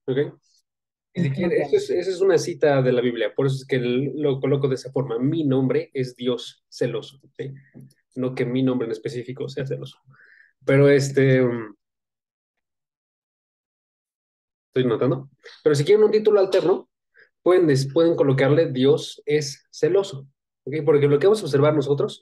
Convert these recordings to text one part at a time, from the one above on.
¿ok? Y si quiere, esa es una cita de la Biblia, por eso es que lo coloco de esa forma. Mi nombre es Dios celoso, ¿sí? No que mi nombre en específico sea celoso. Pero estoy notando. Pero si quieren un título alterno, pueden colocarle Dios es celoso, ¿ok? Porque lo que vamos a observar nosotros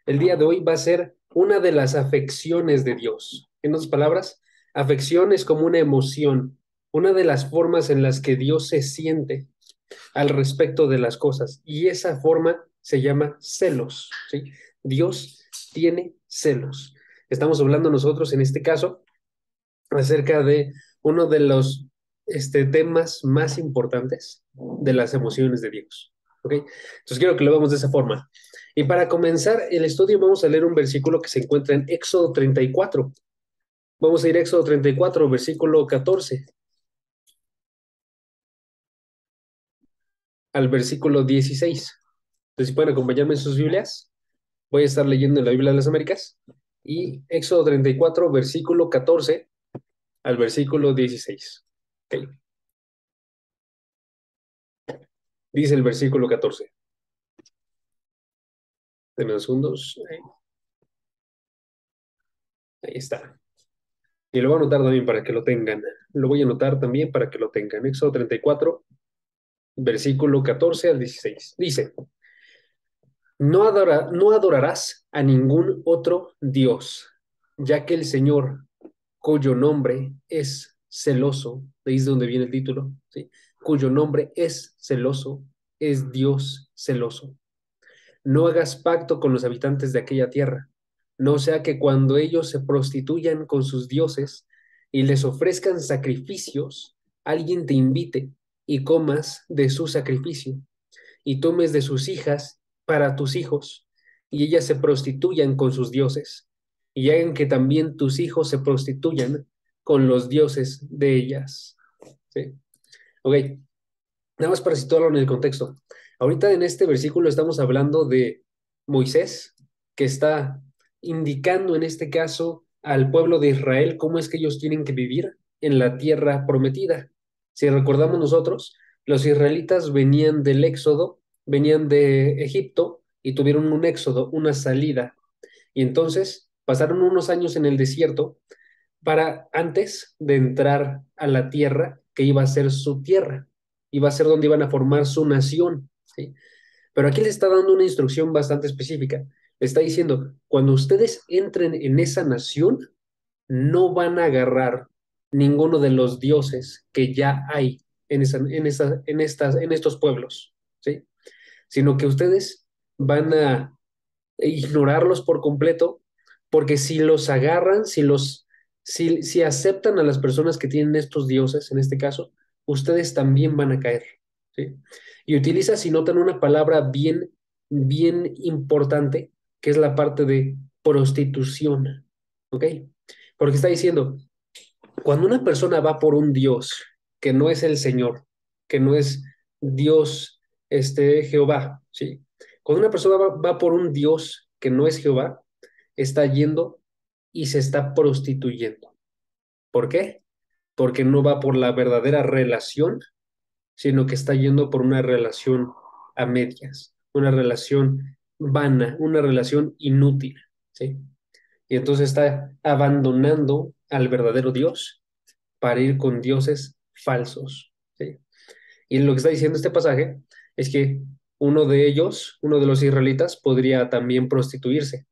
el día de hoy va a ser una de las afecciones de Dios. En otras palabras, afección es como una emoción, una de las formas en las que Dios se siente al respecto de las cosas. Y esa forma se llama celos, ¿sí? Dios tiene celos. Estamos hablando nosotros en este caso acerca de uno de los temas más importantes de las emociones de Dios. ¿Ok? Entonces quiero que lo veamos de esa forma. Y para comenzar el estudio vamos a leer un versículo que se encuentra en Éxodo 34. Vamos a ir a Éxodo 34, versículo 14 al versículo 16. Entonces, si pueden acompañarme en sus Biblias, voy a estar leyendo en la Biblia de las Américas. Y Éxodo 34, versículo 14 al versículo 16. ¿Ok? Dice el versículo 14. Denme unos segundos. Ahí está. Y lo voy a anotar también para que lo tengan. Lo voy a anotar también para que lo tengan. Éxodo 34, versículo 14 al 16. Dice, no adorarás a ningún otro Dios, ya que el Señor, cuyo nombre es celoso, de ahí es donde viene el título, ¿sí? Cuyo nombre es celoso, es Dios celoso. No hagas pacto con los habitantes de aquella tierra, no sea que cuando ellos se prostituyan con sus dioses y les ofrezcan sacrificios, alguien te invite y comas de su sacrificio y tomes de sus hijas para tus hijos y ellas se prostituyan con sus dioses y hagan que también tus hijos se prostituyan con los dioses de ellas. ¿Sí? Ok, nada más para situarlo en el contexto. Ahorita en este versículo estamos hablando de Moisés, que está indicando en este caso al pueblo de Israel cómo es que ellos tienen que vivir en la tierra prometida. Si recordamos nosotros, los israelitas venían del éxodo, venían de Egipto y tuvieron un éxodo, una salida. Y entonces pasaron unos años en el desierto para antes de entrar a la tierra que iba a ser su tierra, iba a ser donde iban a formar su nación, ¿sí? Pero aquí les está dando una instrucción bastante específica. Le está diciendo, cuando ustedes entren en esa nación, no van a agarrar ninguno de los dioses que ya hay en estos pueblos, ¿sí? Sino que ustedes van a ignorarlos por completo, porque si los agarran, si aceptan a las personas que tienen estos dioses, en este caso, ustedes también van a caer, ¿sí? Y utiliza, si notan, una palabra bien importante, que es la parte de prostitución, ¿ok? Porque está diciendo, cuando una persona va por un Dios que no es el Señor, que no es Dios, Jehová, ¿sí? Cuando una persona va por un Dios que no es Jehová, está yendo y se está prostituyendo. ¿Por qué? Porque no va por la verdadera relación, sino que está yendo por una relación a medias, una relación vana, una relación inútil, ¿sí? Y entonces está abandonando al verdadero Dios para ir con dioses falsos, ¿sí? Y lo que está diciendo este pasaje es que uno de ellos, uno de los israelitas, podría también prostituirse.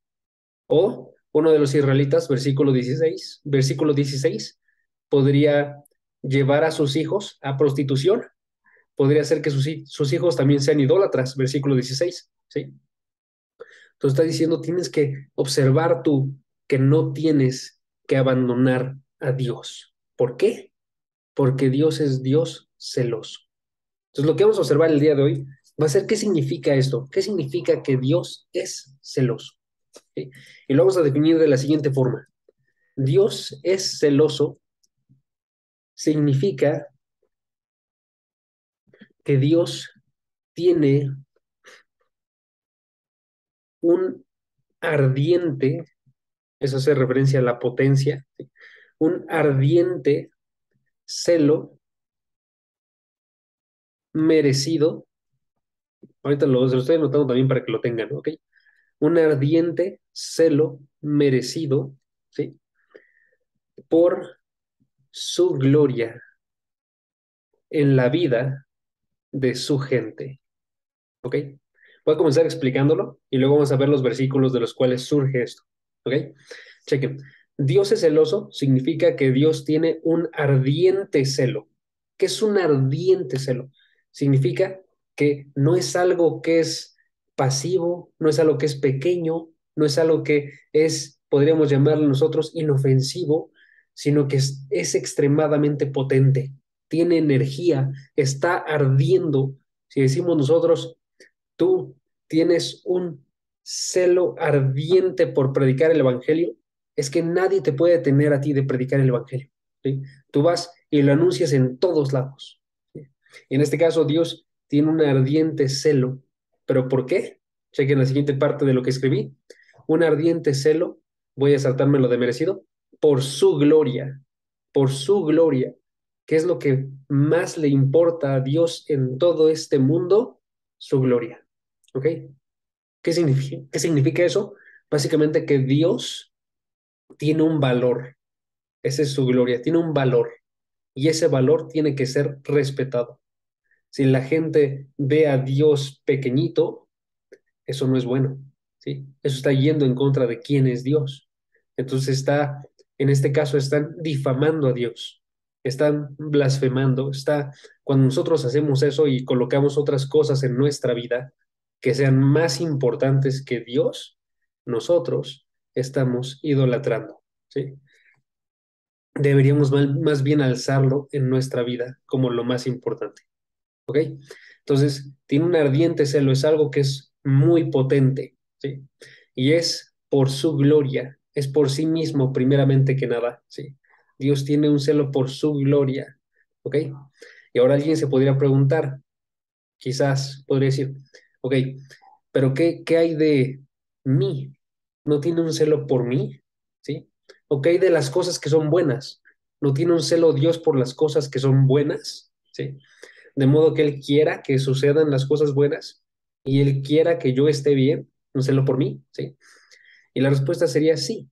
O uno de los israelitas, versículo 16, podría llevar a sus hijos a prostitución. Podría ser que sus hijos también sean idólatras, versículo 16, ¿sí? Entonces está diciendo, tienes que observar tú que no tienes que abandonar a Dios. ¿Por qué? Porque Dios es Dios celoso. Entonces, lo que vamos a observar el día de hoy va a ser qué significa esto, qué significa que Dios es celoso. ¿Sí? Y lo vamos a definir de la siguiente forma. Dios es celoso significa que Dios tiene un ardiente, eso hace referencia a la potencia, ¿sí? Un ardiente celo merecido, ahorita se lo estoy anotando también para que lo tengan, ¿ok? Un ardiente celo merecido, ¿sí? Por su gloria en la vida de su gente, ¿ok? Voy a comenzar explicándolo y luego vamos a ver los versículos de los cuales surge esto, ¿ok? Chequen. Dios es celoso significa que Dios tiene un ardiente celo. ¿Qué es un ardiente celo? Significa que no es algo que es pasivo, no es algo que es pequeño, no es algo que es, podríamos llamarlo nosotros, inofensivo, sino que es extremadamente potente, tiene energía, está ardiendo. Si decimos nosotros, tú tienes un celo ardiente por predicar el Evangelio, es que nadie te puede detener a ti de predicar el Evangelio, ¿sí? Tú vas y lo anuncias en todos lados, ¿sí? Y en este caso, Dios tiene un ardiente celo. ¿Pero por qué? Chequen la siguiente parte de lo que escribí. Un ardiente celo, voy a saltarme lo de merecido, por su gloria. ¿Qué es lo que más le importa a Dios en todo este mundo? Su gloria. ¿Ok? ¿Qué significa eso? Básicamente que Dios tiene un valor. Esa es su gloria, tiene un valor. Y ese valor tiene que ser respetado. Si la gente ve a Dios pequeñito, eso no es bueno, ¿sí? Eso está yendo en contra de quién es Dios. Entonces en este caso, están difamando a Dios, están blasfemando, cuando nosotros hacemos eso y colocamos otras cosas en nuestra vida que sean más importantes que Dios, nosotros estamos idolatrando, ¿sí? Deberíamos más bien alzarlo en nuestra vida como lo más importante. ¿Ok? Entonces, tiene un ardiente celo, es algo que es muy potente, ¿sí? Y es por su gloria, es por sí mismo primeramente que nada, ¿sí? Dios tiene un celo por su gloria, ¿ok? Y ahora alguien se podría preguntar, quizás podría decir, ok, pero ¿qué hay de mí? ¿No tiene un celo por mí? ¿Sí? ¿O qué hay de las cosas que son buenas? ¿No tiene un celo Dios por las cosas que son buenas? ¿Sí? De modo que Él quiera que sucedan las cosas buenas y Él quiera que yo esté bien, un celo por mí, ¿sí? Y la respuesta sería sí,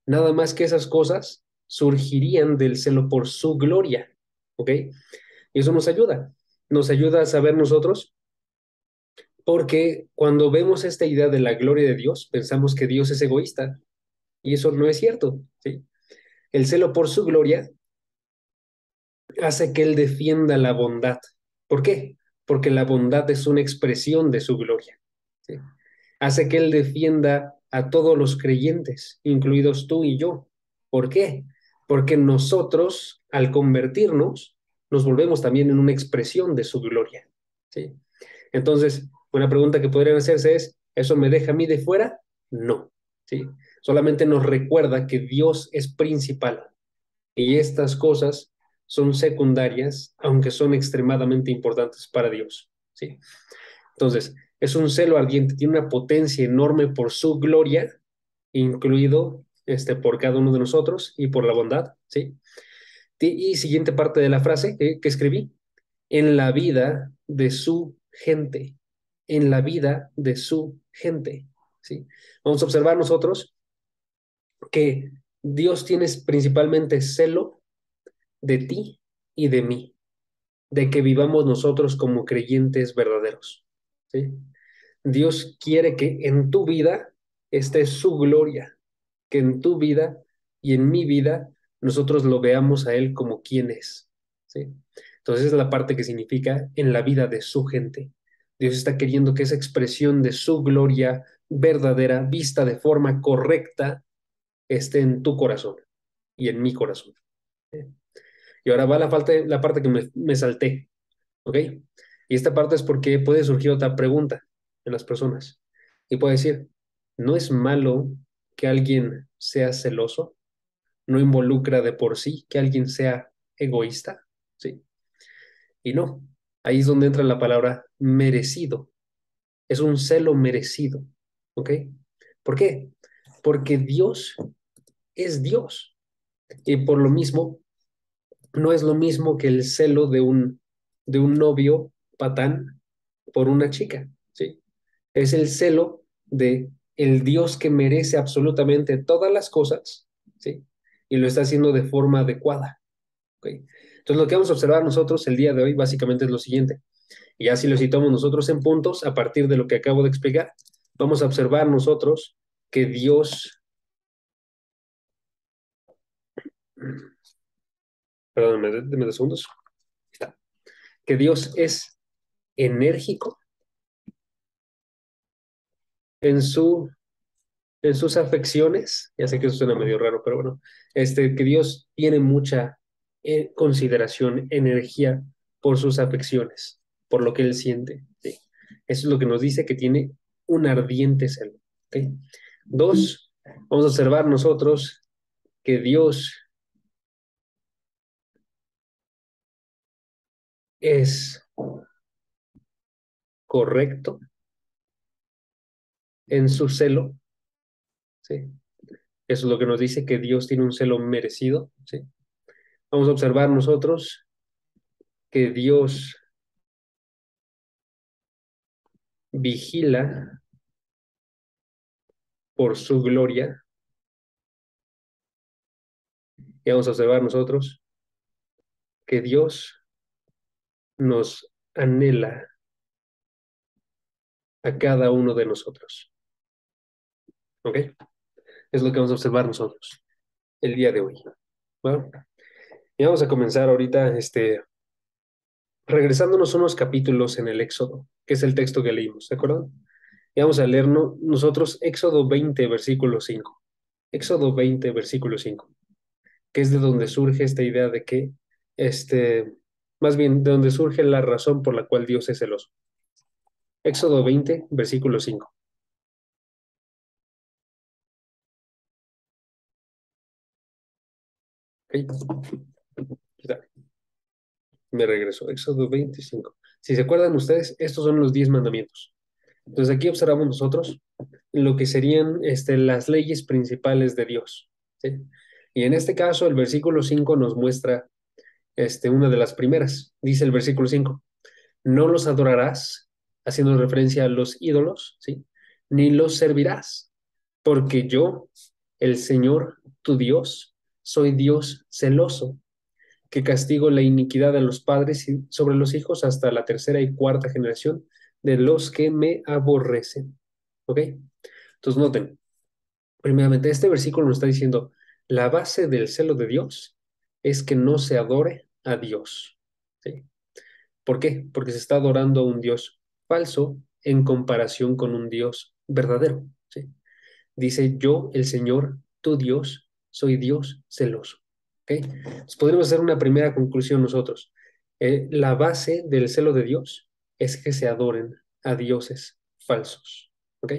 nada más que esas cosas surgirían del celo por su gloria, ¿ok? Y eso nos ayuda a saber nosotros, porque cuando vemos esta idea de la gloria de Dios, pensamos que Dios es egoísta, y eso no es cierto, ¿sí? El celo por su gloria hace que Él defienda la bondad. ¿Por qué? Porque la bondad es una expresión de su gloria, ¿sí? Hace que Él defienda a todos los creyentes, incluidos tú y yo. ¿Por qué? Porque nosotros, al convertirnos, nos volvemos también en una expresión de su gloria, ¿sí? Entonces, una pregunta que podrían hacerse es, ¿eso me deja a mí de fuera? No, ¿sí? Solamente nos recuerda que Dios es principal y estas cosas son secundarias, aunque son extremadamente importantes para Dios, ¿sí? Entonces, es un celo ardiente, tiene una potencia enorme por su gloria, incluido por cada uno de nosotros y por la bondad, ¿sí? Y siguiente parte de la frase que escribí, en la vida de su gente, en la vida de su gente, ¿sí? Vamos a observar nosotros que Dios tiene principalmente celo de ti y de mí, de que vivamos nosotros como creyentes verdaderos, ¿sí? Dios quiere que en tu vida esté su gloria, que en tu vida y en mi vida nosotros lo veamos a Él como quien es, ¿sí? Entonces, esa es la parte que significa en la vida de su gente. Dios está queriendo que esa expresión de su gloria verdadera, vista de forma correcta, esté en tu corazón y en mi corazón, ¿sí? Y ahora va la parte que me salté, ¿ok? Y esta parte es porque puede surgir otra pregunta en las personas. Y puede decir, ¿no es malo que alguien sea celoso? ¿No involucra de por sí que alguien sea egoísta? Sí. Y no, ahí es donde entra la palabra merecido. Es un celo merecido, ¿ok? ¿Por qué? Porque Dios es Dios. Y por lo mismo, no es lo mismo que el celo de un novio patán por una chica, ¿sí? Es el celo de el Dios que merece absolutamente todas las cosas, ¿sí? Y lo está haciendo de forma adecuada, ¿ok? Entonces, lo que vamos a observar nosotros el día de hoy básicamente es lo siguiente. Y así lo citamos nosotros en puntos, a partir de lo que acabo de explicar, vamos a observar nosotros que Dios, perdón, denme 2 segundos, está, que Dios es enérgico en su en sus afecciones, ya sé que eso suena medio raro, pero bueno, que Dios tiene mucha consideración, energía por sus afecciones, por lo que Él siente, ¿sí? Eso es lo que nos dice que tiene un ardiente celo, ¿ok? 2, vamos a observar nosotros que Dios es correcto en su celo, ¿sí? Eso es lo que nos dice que Dios tiene un celo merecido, ¿sí? Vamos a observar nosotros que Dios vigila por su gloria, y vamos a observar nosotros que Dios nos anhela a cada uno de nosotros. ¿Ok? Es lo que vamos a observar nosotros el día de hoy. Bueno, y vamos a comenzar ahorita, regresándonos unos capítulos en el Éxodo, que es el texto que leímos, ¿de acuerdo? Y vamos a leer nosotros Éxodo 20, versículo 5. Éxodo 20, versículo 5, que es de donde surge esta idea de que, más bien, de donde surge la razón por la cual Dios es celoso. Éxodo 20, versículo 5. ¿Ok? Quita. Me regreso. Éxodo 25. Si se acuerdan ustedes, estos son los 10 mandamientos. Entonces aquí observamos nosotros lo que serían las leyes principales de Dios, ¿sí? Y en este caso, el versículo 5 nos muestra una de las primeras. Dice el versículo 5: no los adorarás, haciendo referencia a los ídolos, ¿sí? Ni los servirás, porque yo, el Señor, tu Dios, soy Dios celoso, que castigo la iniquidad de los padres y sobre los hijos hasta la tercera y cuarta generación de los que me aborrecen. ¿Ok? Entonces noten, primeramente, este versículo nos está diciendo, la base del celo de Dios es que no se adore a Dios. ¿Sí? ¿Por qué? Porque se está adorando a un Dios falso en comparación con un Dios verdadero. ¿Sí? Dice, yo, el Señor, tu Dios, soy Dios celoso. ¿Ok? Entonces podríamos hacer una primera conclusión nosotros. La base del celo de Dios es que se adoren a dioses falsos. ¿Ok?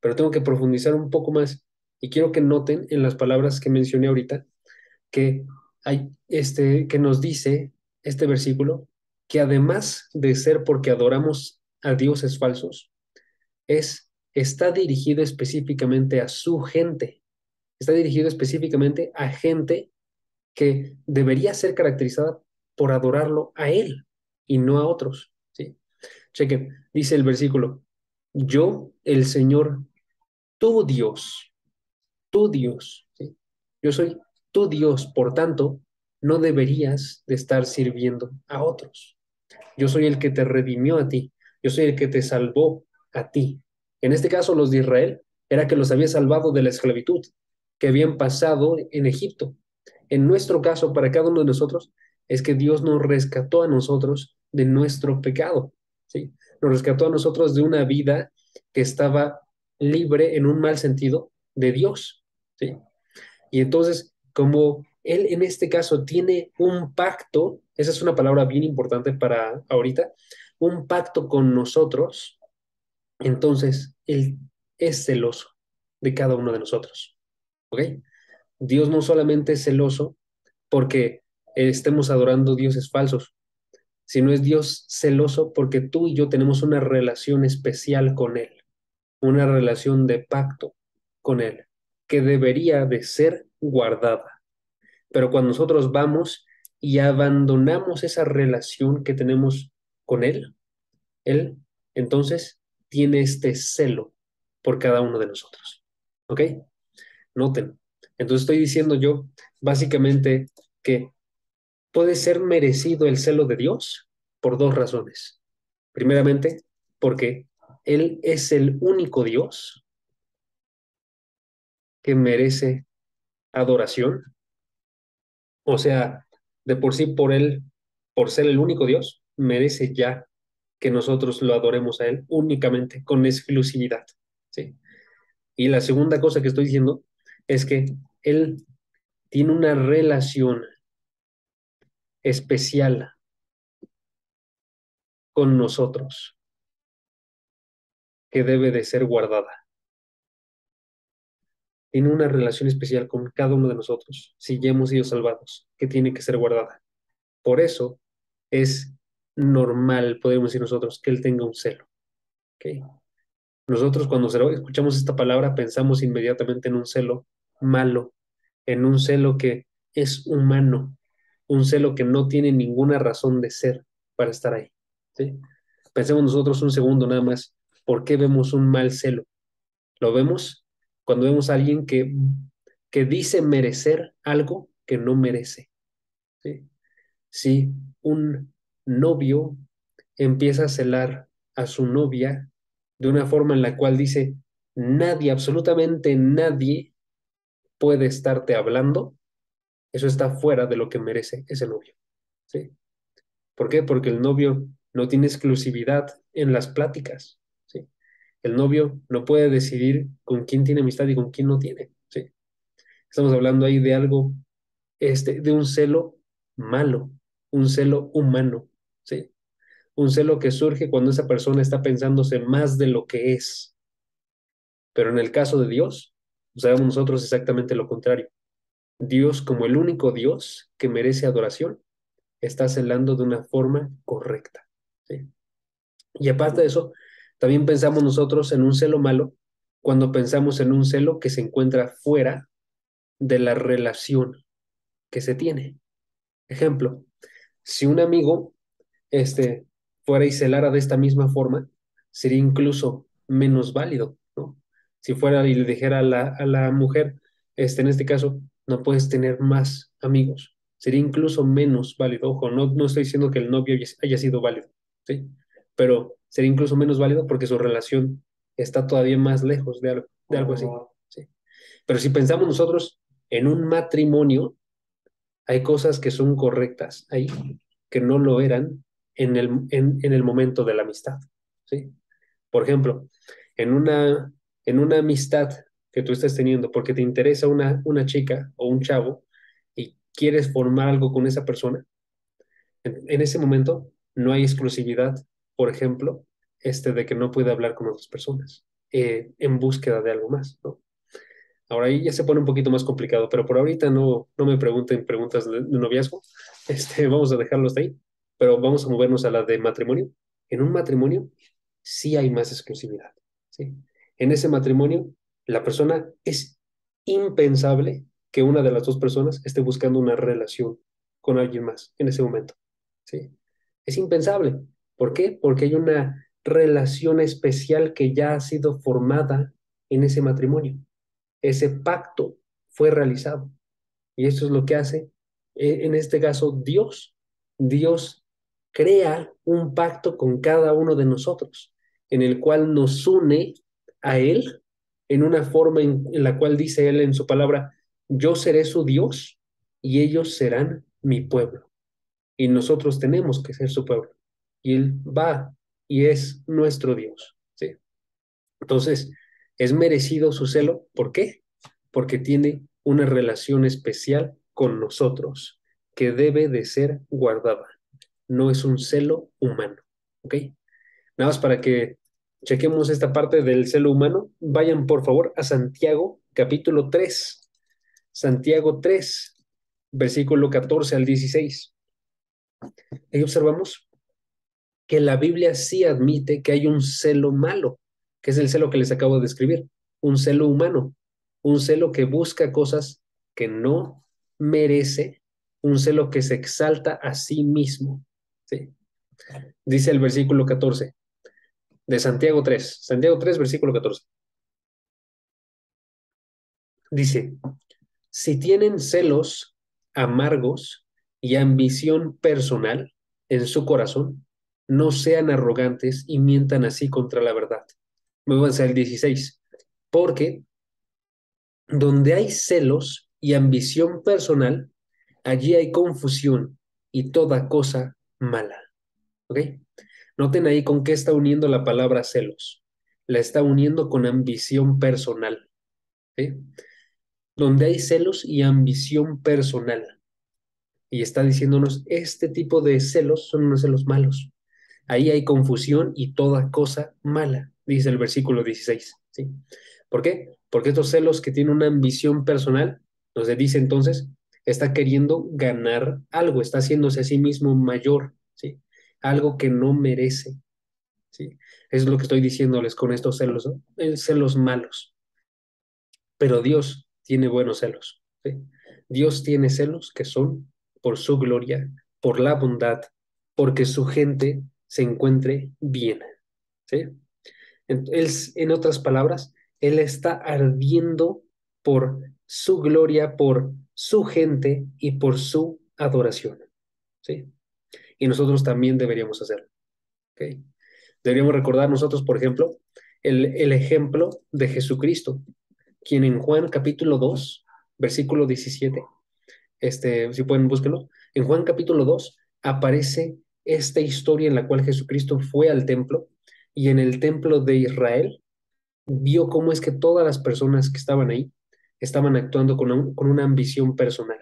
Pero tengo que profundizar un poco más y quiero que noten en las palabras que mencioné ahorita que hay que nos dice este versículo que además de ser porque adoramos a dioses falsos, está dirigido específicamente a su gente, está dirigido específicamente a gente que debería ser caracterizada por adorarlo a él y no a otros, ¿sí? Chequen, dice el versículo, yo, el Señor, tu Dios, ¿sí? Yo soy tu Dios, por tanto, no deberías de estar sirviendo a otros. Yo soy el que te redimió a ti, yo soy el que te salvó a ti. En este caso, los de Israel, era que los había salvado de la esclavitud que habían pasado en Egipto. En nuestro caso, para cada uno de nosotros, es que Dios nos rescató a nosotros de nuestro pecado, ¿sí? Nos rescató a nosotros de una vida que estaba libre en un mal sentido de Dios, ¿sí? Y entonces, como Él en este caso tiene un pacto, esa es una palabra bien importante para ahorita, un pacto con nosotros, entonces Él es celoso de cada uno de nosotros, ¿ok? Dios no solamente es celoso porque estemos adorando dioses falsos, sino es Dios celoso porque tú y yo tenemos una relación especial con Él, una relación de pacto con Él, que debería de ser guardada. Pero cuando nosotros vamos y abandonamos esa relación que tenemos con Él entonces tiene este celo por cada uno de nosotros. ¿Ok? Noten. Entonces estoy diciendo yo básicamente que puede ser merecido el celo de Dios por dos razones. Primeramente, porque Él es el único Dios que merece adoración. O sea, de por sí, por Él, por ser el único Dios, merece ya que nosotros lo adoremos a Él únicamente, con exclusividad. ¿Sí? Y la segunda cosa que estoy diciendo es que Él tiene una relación especial con nosotros que debe de ser guardada. Tiene una relación especial con cada uno de nosotros, si ya hemos sido salvados, que tiene que ser guardada. Por eso es normal, podemos decir nosotros, que Él tenga un celo. ¿Ok? Nosotros cuando escuchamos esta palabra pensamos inmediatamente en un celo malo, en un celo que es humano, un celo que no tiene ninguna razón de ser para estar ahí. ¿Sí? Pensemos nosotros un segundo nada más, ¿por qué vemos un mal celo? Lo vemos cuando vemos a alguien que dice merecer algo que no merece. ¿Sí? Si un novio empieza a celar a su novia de una forma en la cual dice, nadie, absolutamente nadie puede estarte hablando, eso está fuera de lo que merece ese novio. ¿Sí? ¿Por qué? Porque el novio no tiene exclusividad en las pláticas. ¿Sí? El novio no puede decidir con quién tiene amistad y con quién no tiene. ¿Sí? Estamos hablando ahí de algo, de un celo malo, un celo humano. ¿Sí? Un celo que surge cuando esa persona está pensándose más de lo que es. Pero en el caso de Dios, sabemos nosotros exactamente lo contrario. Dios, como el único Dios que merece adoración, está celando de una forma correcta. ¿Sí? Y aparte de eso, también pensamos nosotros en un celo malo cuando pensamos en un celo que se encuentra fuera de la relación que se tiene. Ejemplo, si un amigo fuera y celara de esta misma forma, sería incluso menos válido, ¿no? Si fuera y le dijera a la mujer, en este caso, no puedes tener más amigos, sería incluso menos válido. Ojo, no estoy diciendo que el novio haya sido válido, ¿sí? Pero sería incluso menos válido porque su relación está todavía más lejos de algo así, ¿sí? Pero si pensamos nosotros en un matrimonio, hay cosas que son correctas ahí que no lo eran en el momento de la amistad, ¿sí? Por ejemplo, en una amistad que tú estés teniendo porque te interesa una chica o un chavo y quieres formar algo con esa persona, en ese momento no hay exclusividad, por ejemplo, de que no puede hablar con otras personas en búsqueda de algo más, ¿no? Ahora ahí ya se pone un poquito más complicado, pero por ahorita no me pregunten preguntas de noviazgo. Vamos a dejarlo hasta ahí, pero vamos a movernos a la de matrimonio. En un matrimonio sí hay más exclusividad, ¿sí? En ese matrimonio, la persona es impensable que una de las dos personas esté buscando una relación con alguien más en ese momento, ¿sí? Es impensable. ¿Por qué? Porque hay una relación especial que ya ha sido formada en ese matrimonio. Ese pacto fue realizado. Y esto es lo que hace, en este caso, Dios. Dios crea un pacto con cada uno de nosotros, en el cual nos une a Él en una forma en la cual dice Él en su palabra, yo seré su Dios y ellos serán mi pueblo. Y nosotros tenemos que ser su pueblo. Y Él va y es nuestro Dios. ¿Sí? Entonces, es merecido su celo. ¿Por qué? Porque tiene una relación especial con nosotros que debe de ser guardada. No es un celo humano. ¿Ok? Nada más para que chequemos esta parte del celo humano. Vayan, por favor, a Santiago, capítulo 3. Santiago 3, versículo 14 al 16. Ahí observamos que la Biblia sí admite que hay un celo malo, que es el celo que les acabo de describir, un celo humano, un celo que busca cosas que no merece, un celo que se exalta a sí mismo, ¿sí? Dice el versículo 14 de Santiago 3, versículo 14. Dice, si tienen celos amargos y ambición personal en su corazón, no sean arrogantes y mientan así contra la verdad. Me voy a hacer el 16. Porque donde hay celos y ambición personal, allí hay confusión y toda cosa mala. ¿Ok? Noten ahí con qué está uniendo la palabra celos. La está uniendo con ambición personal. ¿Sí? Donde hay celos y ambición personal. Y está diciéndonos, este tipo de celos son unos celos malos. Ahí hay confusión y toda cosa mala, dice el versículo 16. ¿Sí? ¿Por qué? Porque estos celos que tienen una ambición personal, nos dice entonces, está queriendo ganar algo, está haciéndose a sí mismo mayor, ¿sí? Algo que no merece, ¿sí? Es lo que estoy diciéndoles con estos celos, ¿no? Celos malos. Pero Dios tiene buenos celos, ¿sí? Dios tiene celos que son por su gloria, por la bondad, porque su gente se encuentre bien, ¿sí? En otras palabras, Él está ardiendo por su gloria, por su gente y por su adoración, ¿sí? Y nosotros también deberíamos hacerlo, ¿ok? Deberíamos recordar nosotros, por ejemplo, el ejemplo de Jesucristo, quien en Juan capítulo 2 versículo 17, si pueden búsquenlo, en Juan capítulo 2 aparece esta historia en la cual Jesucristo fue al templo y en el templo de Israel vio cómo es que todas las personas que estaban ahí estaban actuando con una ambición personal.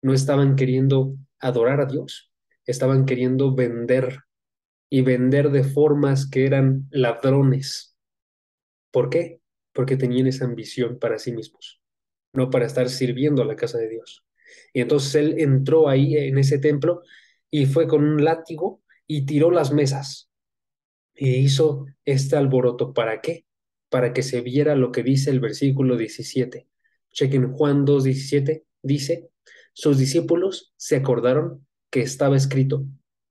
No estaban queriendo adorar a Dios, estaban queriendo vender y vender de formas que eran ladrones. ¿Por qué? Porque tenían esa ambición para sí mismos, no para estar sirviendo a la casa de Dios. Y entonces él entró ahí en ese templo y fue con un látigo y tiró las mesas y hizo este alboroto. ¿Para qué? Para que se viera lo que dice el versículo 17. Chequen Juan 2:17, dice, sus discípulos se acordaron que estaba escrito,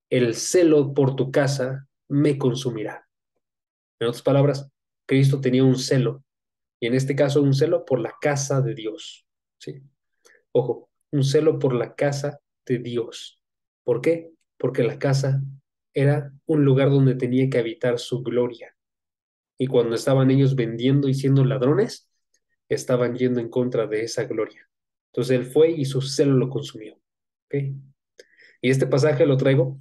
el celo por tu casa me consumirá. En otras palabras, Cristo tenía un celo, y en este caso un celo por la casa de Dios. ¿Sí? Ojo, un celo por la casa de Dios. ¿Por qué? Porque la casa era un lugar donde tenía que habitar su gloria. Y cuando estaban ellos vendiendo y siendo ladrones, estaban yendo en contra de esa gloria. Entonces él fue y su celo lo consumió. ¿Ok? Y este pasaje lo traigo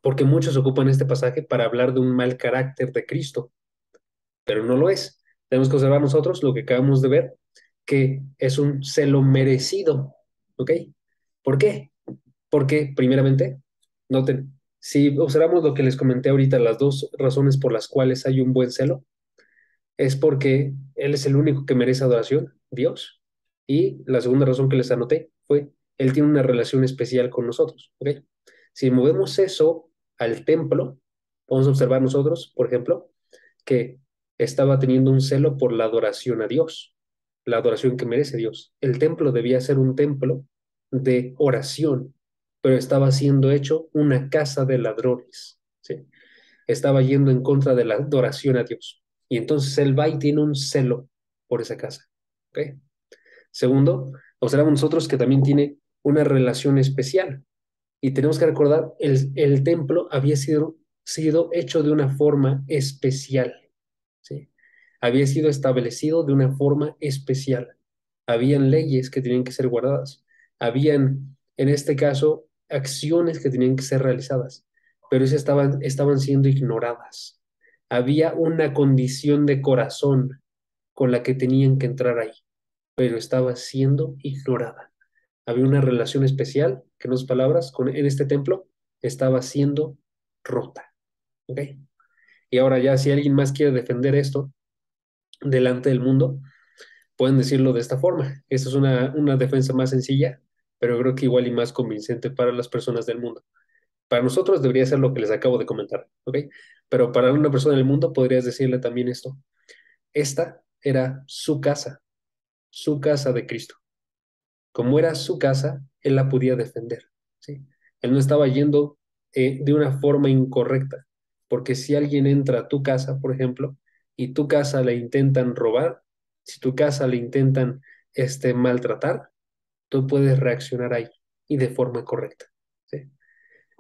porque muchos ocupan este pasaje para hablar de un mal carácter de Cristo, pero no lo es. Tenemos que observar nosotros lo que acabamos de ver, que es un celo merecido. ¿Ok? ¿Por qué? Porque, primeramente, noten, si observamos lo que les comenté ahorita, las dos razones por las cuales hay un buen celo, es porque Él es el único que merece adoración, Dios. Y la segunda razón que les anoté fue, Él tiene una relación especial con nosotros. ¿Ok? Si movemos eso al templo, vamos a observar nosotros, por ejemplo, que estaba teniendo un celo por la adoración a Dios, la adoración que merece Dios. El templo debía ser un templo de oración, pero estaba siendo hecho una casa de ladrones. ¿Sí? Estaba yendo en contra de la adoración a Dios. Y entonces él va y tiene un celo por esa casa. ¿Ok? Segundo, observamos nosotros que también tiene una relación especial. Y tenemos que recordar, el templo había sido hecho de una forma especial. ¿Sí? Había sido establecido de una forma especial. Habían leyes que tenían que ser guardadas. Habían, en este caso, acciones que tenían que ser realizadas, pero esas estaban siendo ignoradas. Había una condición de corazón con la que tenían que entrar ahí, pero estaba siendo ignorada. Había una relación especial que, en otras palabras, en este templo estaba siendo rota. ¿Ok? Y ahora ya, si alguien más quiere defender esto delante del mundo, pueden decirlo de esta forma. Esta es una defensa más sencilla, pero creo que igual y más convincente para las personas del mundo. Para nosotros debería ser lo que les acabo de comentar, ¿ok? Pero para una persona del mundo podrías decirle también esto. Esta era su casa de Cristo. Como era su casa, él la podía defender, ¿sí? Él no estaba yendo de una forma incorrecta. Porque si alguien entra a tu casa, por ejemplo, y tu casa le intentan robar, si tu casa le intentan maltratar, tú puedes reaccionar ahí y de forma correcta. ¿Sí?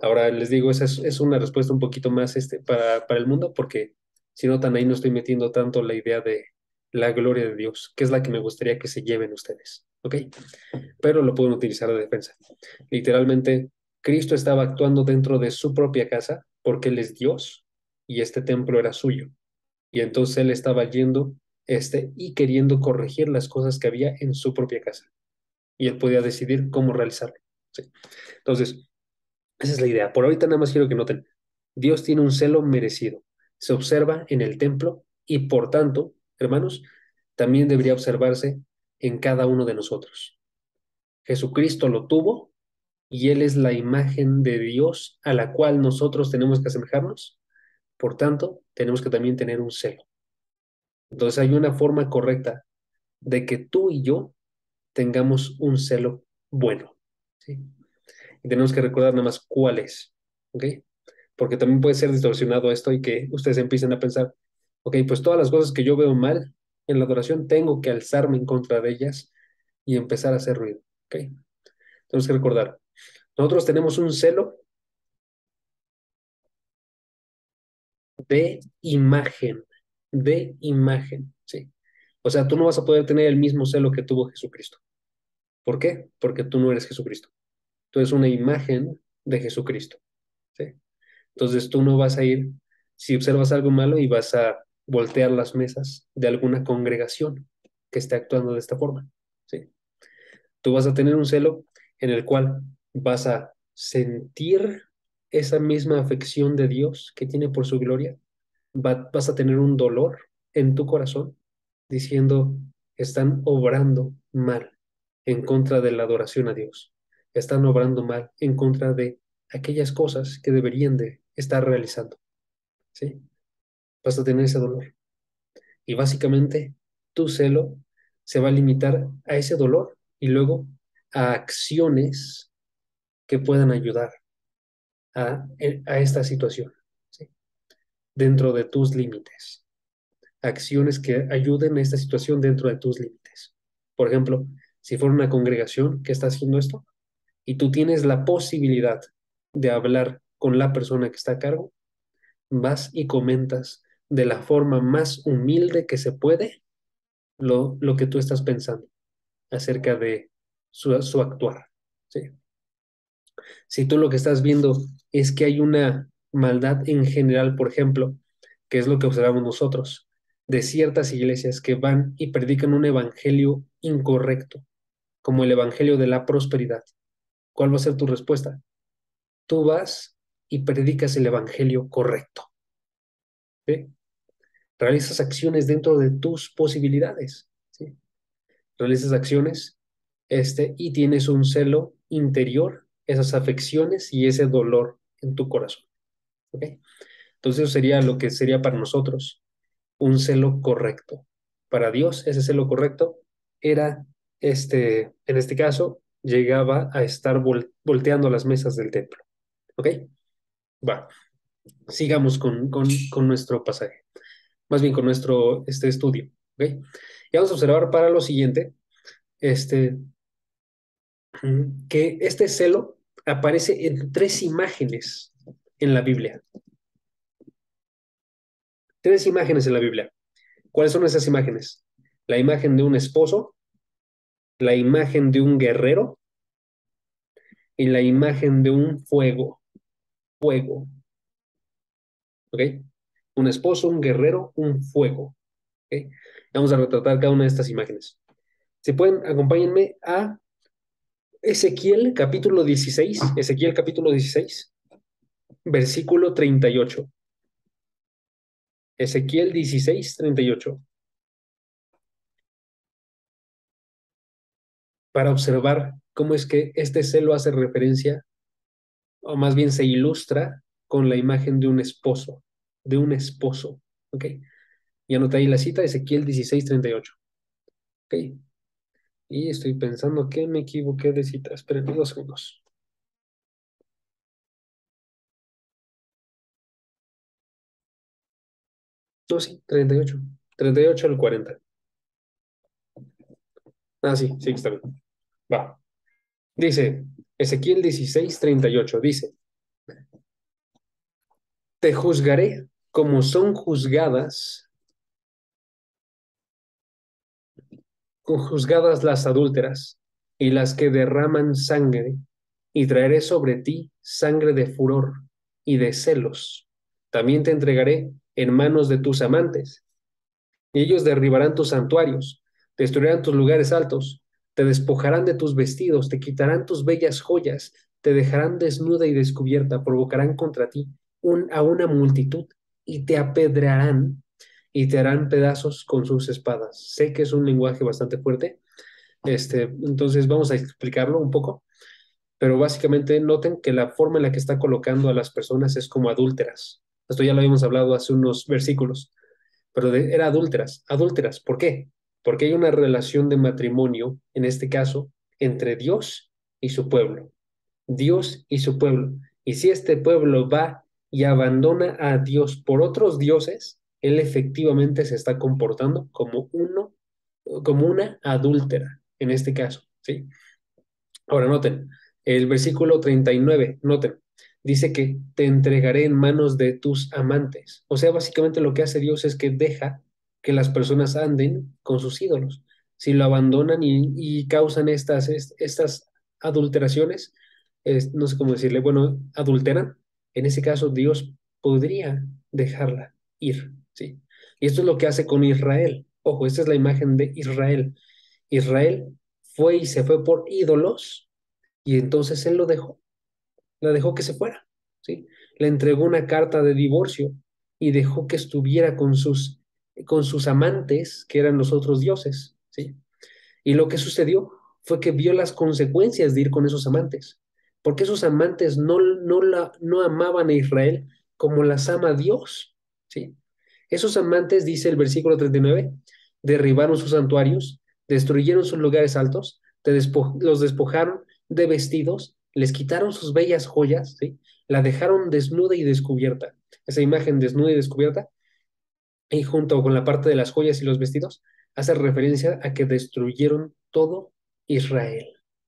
Ahora les digo, esa es una respuesta un poquito más para el mundo, porque si notan ahí no estoy metiendo tanto la idea de la gloria de Dios, que es la que me gustaría que se lleven ustedes. ¿Ok? Pero lo pueden utilizar de defensa. Literalmente, Cristo estaba actuando dentro de su propia casa porque Él es Dios y este templo era suyo. Y entonces Él estaba yendo y queriendo corregir las cosas que había en su propia casa. Y Él podía decidir cómo realizarlo. ¿Sí? Entonces, esa es la idea. Por ahorita nada más quiero que noten, Dios tiene un celo merecido. Se observa en el templo y por tanto, hermanos, también debería observarse en cada uno de nosotros. Jesucristo lo tuvo y Él es la imagen de Dios a la cual nosotros tenemos que asemejarnos. Por tanto, tenemos que también tener un celo. Entonces hay una forma correcta de que tú y yo tengamos un celo bueno. ¿Sí? Y tenemos que recordar nada más cuál es. ¿Ok? Porque también puede ser distorsionado esto y que ustedes empiecen a pensar, ok, pues todas las cosas que yo veo mal en la adoración, tengo que alzarme en contra de ellas y empezar a hacer ruido. ¿Ok? Tenemos que recordar, nosotros tenemos un celo de imagen, ¿sí? O sea, tú no vas a poder tener el mismo celo que tuvo Jesucristo. ¿Por qué? Porque tú no eres Jesucristo. Tú eres una imagen de Jesucristo, ¿sí? Entonces tú no vas a ir, si observas algo malo y vas a voltear las mesas de alguna congregación que esté actuando de esta forma, ¿sí? Tú vas a tener un celo en el cual vas a sentir esa misma afección de Dios que tiene por su gloria, vas a tener un dolor en tu corazón diciendo, están obrando mal en contra de la adoración a Dios, están obrando mal en contra de aquellas cosas que deberían de estar realizando, ¿sí? Vas a tener ese dolor. Y básicamente tu celo se va a limitar a ese dolor y luego a acciones que puedan ayudar a esta situación, ¿sí? Dentro de tus límites. Acciones que ayuden a esta situación dentro de tus límites. Por ejemplo, si fuera una congregación que está haciendo esto y tú tienes la posibilidad de hablar con la persona que está a cargo, vas y comentas de la forma más humilde que se puede lo que tú estás pensando acerca de su actuar. ¿Sí? Si tú lo que estás viendo es que hay una maldad en general, por ejemplo, que es lo que observamos nosotros, de ciertas iglesias que van y predican un evangelio incorrecto, como el evangelio de la prosperidad, ¿cuál va a ser tu respuesta? Tú vas y predicas el evangelio correcto. ¿Sí? Realizas acciones dentro de tus posibilidades. ¿Sí? Realizas acciones y tienes un celo interior, esas afecciones y ese dolor en tu corazón. ¿Ok? Entonces eso sería lo que sería para nosotros un celo correcto. Para Dios, ese celo correcto era, en este caso, llegaba a estar volteando las mesas del templo. ¿Ok? Va, sigamos con nuestro pasaje, más bien con nuestro estudio. ¿Ok? Y vamos a observar para lo siguiente, este, que este celo aparece en tres imágenes en la Biblia. Tres imágenes en la Biblia. ¿Cuáles son esas imágenes? La imagen de un esposo, la imagen de un guerrero y la imagen de un fuego, ¿ok? Un esposo, un guerrero, un fuego, ¿ok? Vamos a retratar cada una de estas imágenes. Si pueden, acompáñenme a Ezequiel capítulo 16, versículo 38. Ezequiel 16, 38. Para observar cómo es que este celo hace referencia, o más bien se ilustra con la imagen de un esposo, ¿ok? Y anoté ahí la cita, Ezequiel 16, 38, ¿ok? Y estoy pensando que me equivoqué de cita, esperen 2 segundos. No, sí, 38. 38 al 40. Ah, sí, sí, está bien. Va. Dice, Ezequiel 16:38 dice, te juzgaré como son juzgadas las adúlteras y las que derraman sangre, y traeré sobre ti sangre de furor y de celos. También te entregaré en manos de tus amantes, y ellos derribarán tus santuarios, destruirán tus lugares altos, te despojarán de tus vestidos, te quitarán tus bellas joyas, te dejarán desnuda y descubierta, provocarán contra ti a una multitud y te apedrearán y te harán pedazos con sus espadas. Sé que es un lenguaje bastante fuerte, entonces vamos a explicarlo un poco, pero básicamente noten que la forma en la que está colocando a las personas es como adúlteras. Esto ya lo habíamos hablado hace unos versículos, pero era adúlteras. Adúlteras, ¿por qué? Porque hay una relación de matrimonio, en este caso, entre Dios y su pueblo. Dios y su pueblo. Y si este pueblo va y abandona a Dios por otros dioses, él efectivamente se está comportando como una adúltera, en este caso, ¿sí? Ahora noten, el versículo 39, noten, dice que te entregaré en manos de tus amantes. O sea, básicamente lo que hace Dios es que deja que las personas anden con sus ídolos. Si lo abandonan y causan estas adulteraciones, no sé cómo decirle, bueno, adulteran, en ese caso Dios podría dejarla ir, ¿sí? Y esto es lo que hace con Israel. Ojo, esta es la imagen de Israel. Israel fue y se fue por ídolos y entonces él la dejó que se fuera, ¿sí? Le entregó una carta de divorcio y dejó que estuviera con sus amantes, que eran los otros dioses, ¿sí? Y lo que sucedió fue que vio las consecuencias de ir con esos amantes, porque esos amantes no amaban a Israel como las ama Dios, ¿sí? Esos amantes, dice el versículo 39, derribaron sus santuarios, destruyeron sus lugares altos, los despojaron de vestidos, les quitaron sus bellas joyas, ¿sí? La dejaron desnuda y descubierta. Esa imagen desnuda y descubierta, y junto con la parte de las joyas y los vestidos, hace referencia a que destruyeron todo Israel,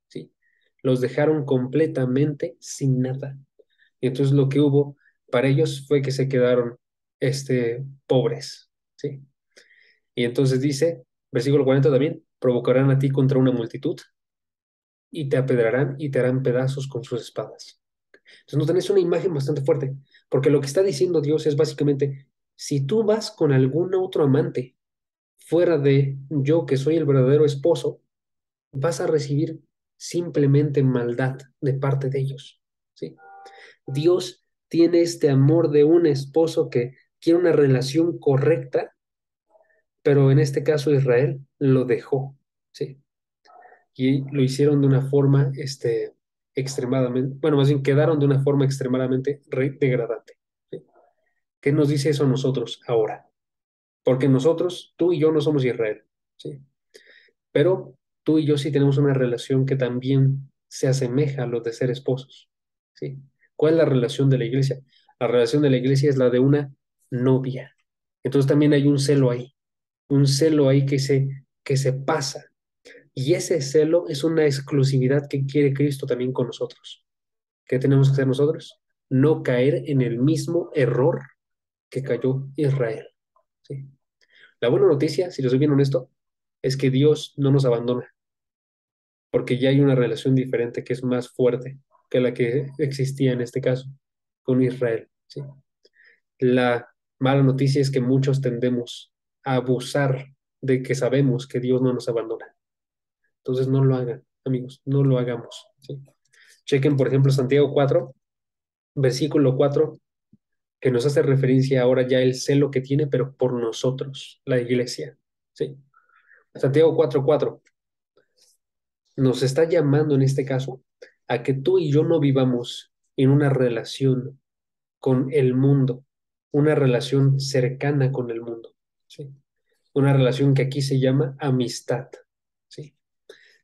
¿sí? Los dejaron completamente sin nada. Y entonces lo que hubo para ellos fue que se quedaron pobres, ¿sí? Y entonces dice, versículo 40 también, provocarán a ti contra una multitud y te apedrarán y te harán pedazos con sus espadas. Entonces no tenés una imagen bastante fuerte, porque lo que está diciendo Dios es básicamente, si tú vas con algún otro amante fuera de yo que soy el verdadero esposo, vas a recibir simplemente maldad de parte de ellos, ¿sí? Dios tiene este amor de un esposo que quiere una relación correcta, pero en este caso Israel lo dejó, ¿sí? Y lo hicieron de una forma, extremadamente, bueno, más bien quedaron de una forma extremadamente degradante, ¿sí? ¿Qué nos dice eso a nosotros ahora? Porque nosotros, tú y yo no somos Israel, ¿sí? Pero tú y yo sí tenemos una relación que también se asemeja a los de ser esposos, ¿sí? ¿Cuál es la relación de la iglesia? La relación de la iglesia es la de una novia. Entonces también hay un celo ahí que se pasa. Y ese celo es una exclusividad que quiere Cristo también con nosotros. ¿Qué tenemos que hacer nosotros? No caer en el mismo error que cayó Israel, ¿sí? La buena noticia, si les soy bien honesto, es que Dios no nos abandona, porque ya hay una relación diferente que es más fuerte que la que existía en este caso con Israel, ¿sí? La mala noticia es que muchos tendemos a abusar de que sabemos que Dios no nos abandona. Entonces no lo hagan, amigos, no lo hagamos, ¿sí? Chequen, por ejemplo, Santiago 4, versículo 4, que nos hace referencia ahora ya el celo que tiene, pero por nosotros, la iglesia, ¿sí? Santiago 4:4 nos está llamando en este caso a que tú y yo no vivamos en una relación con el mundo, una relación cercana con el mundo, ¿sí? Una relación que aquí se llama amistad, ¿sí?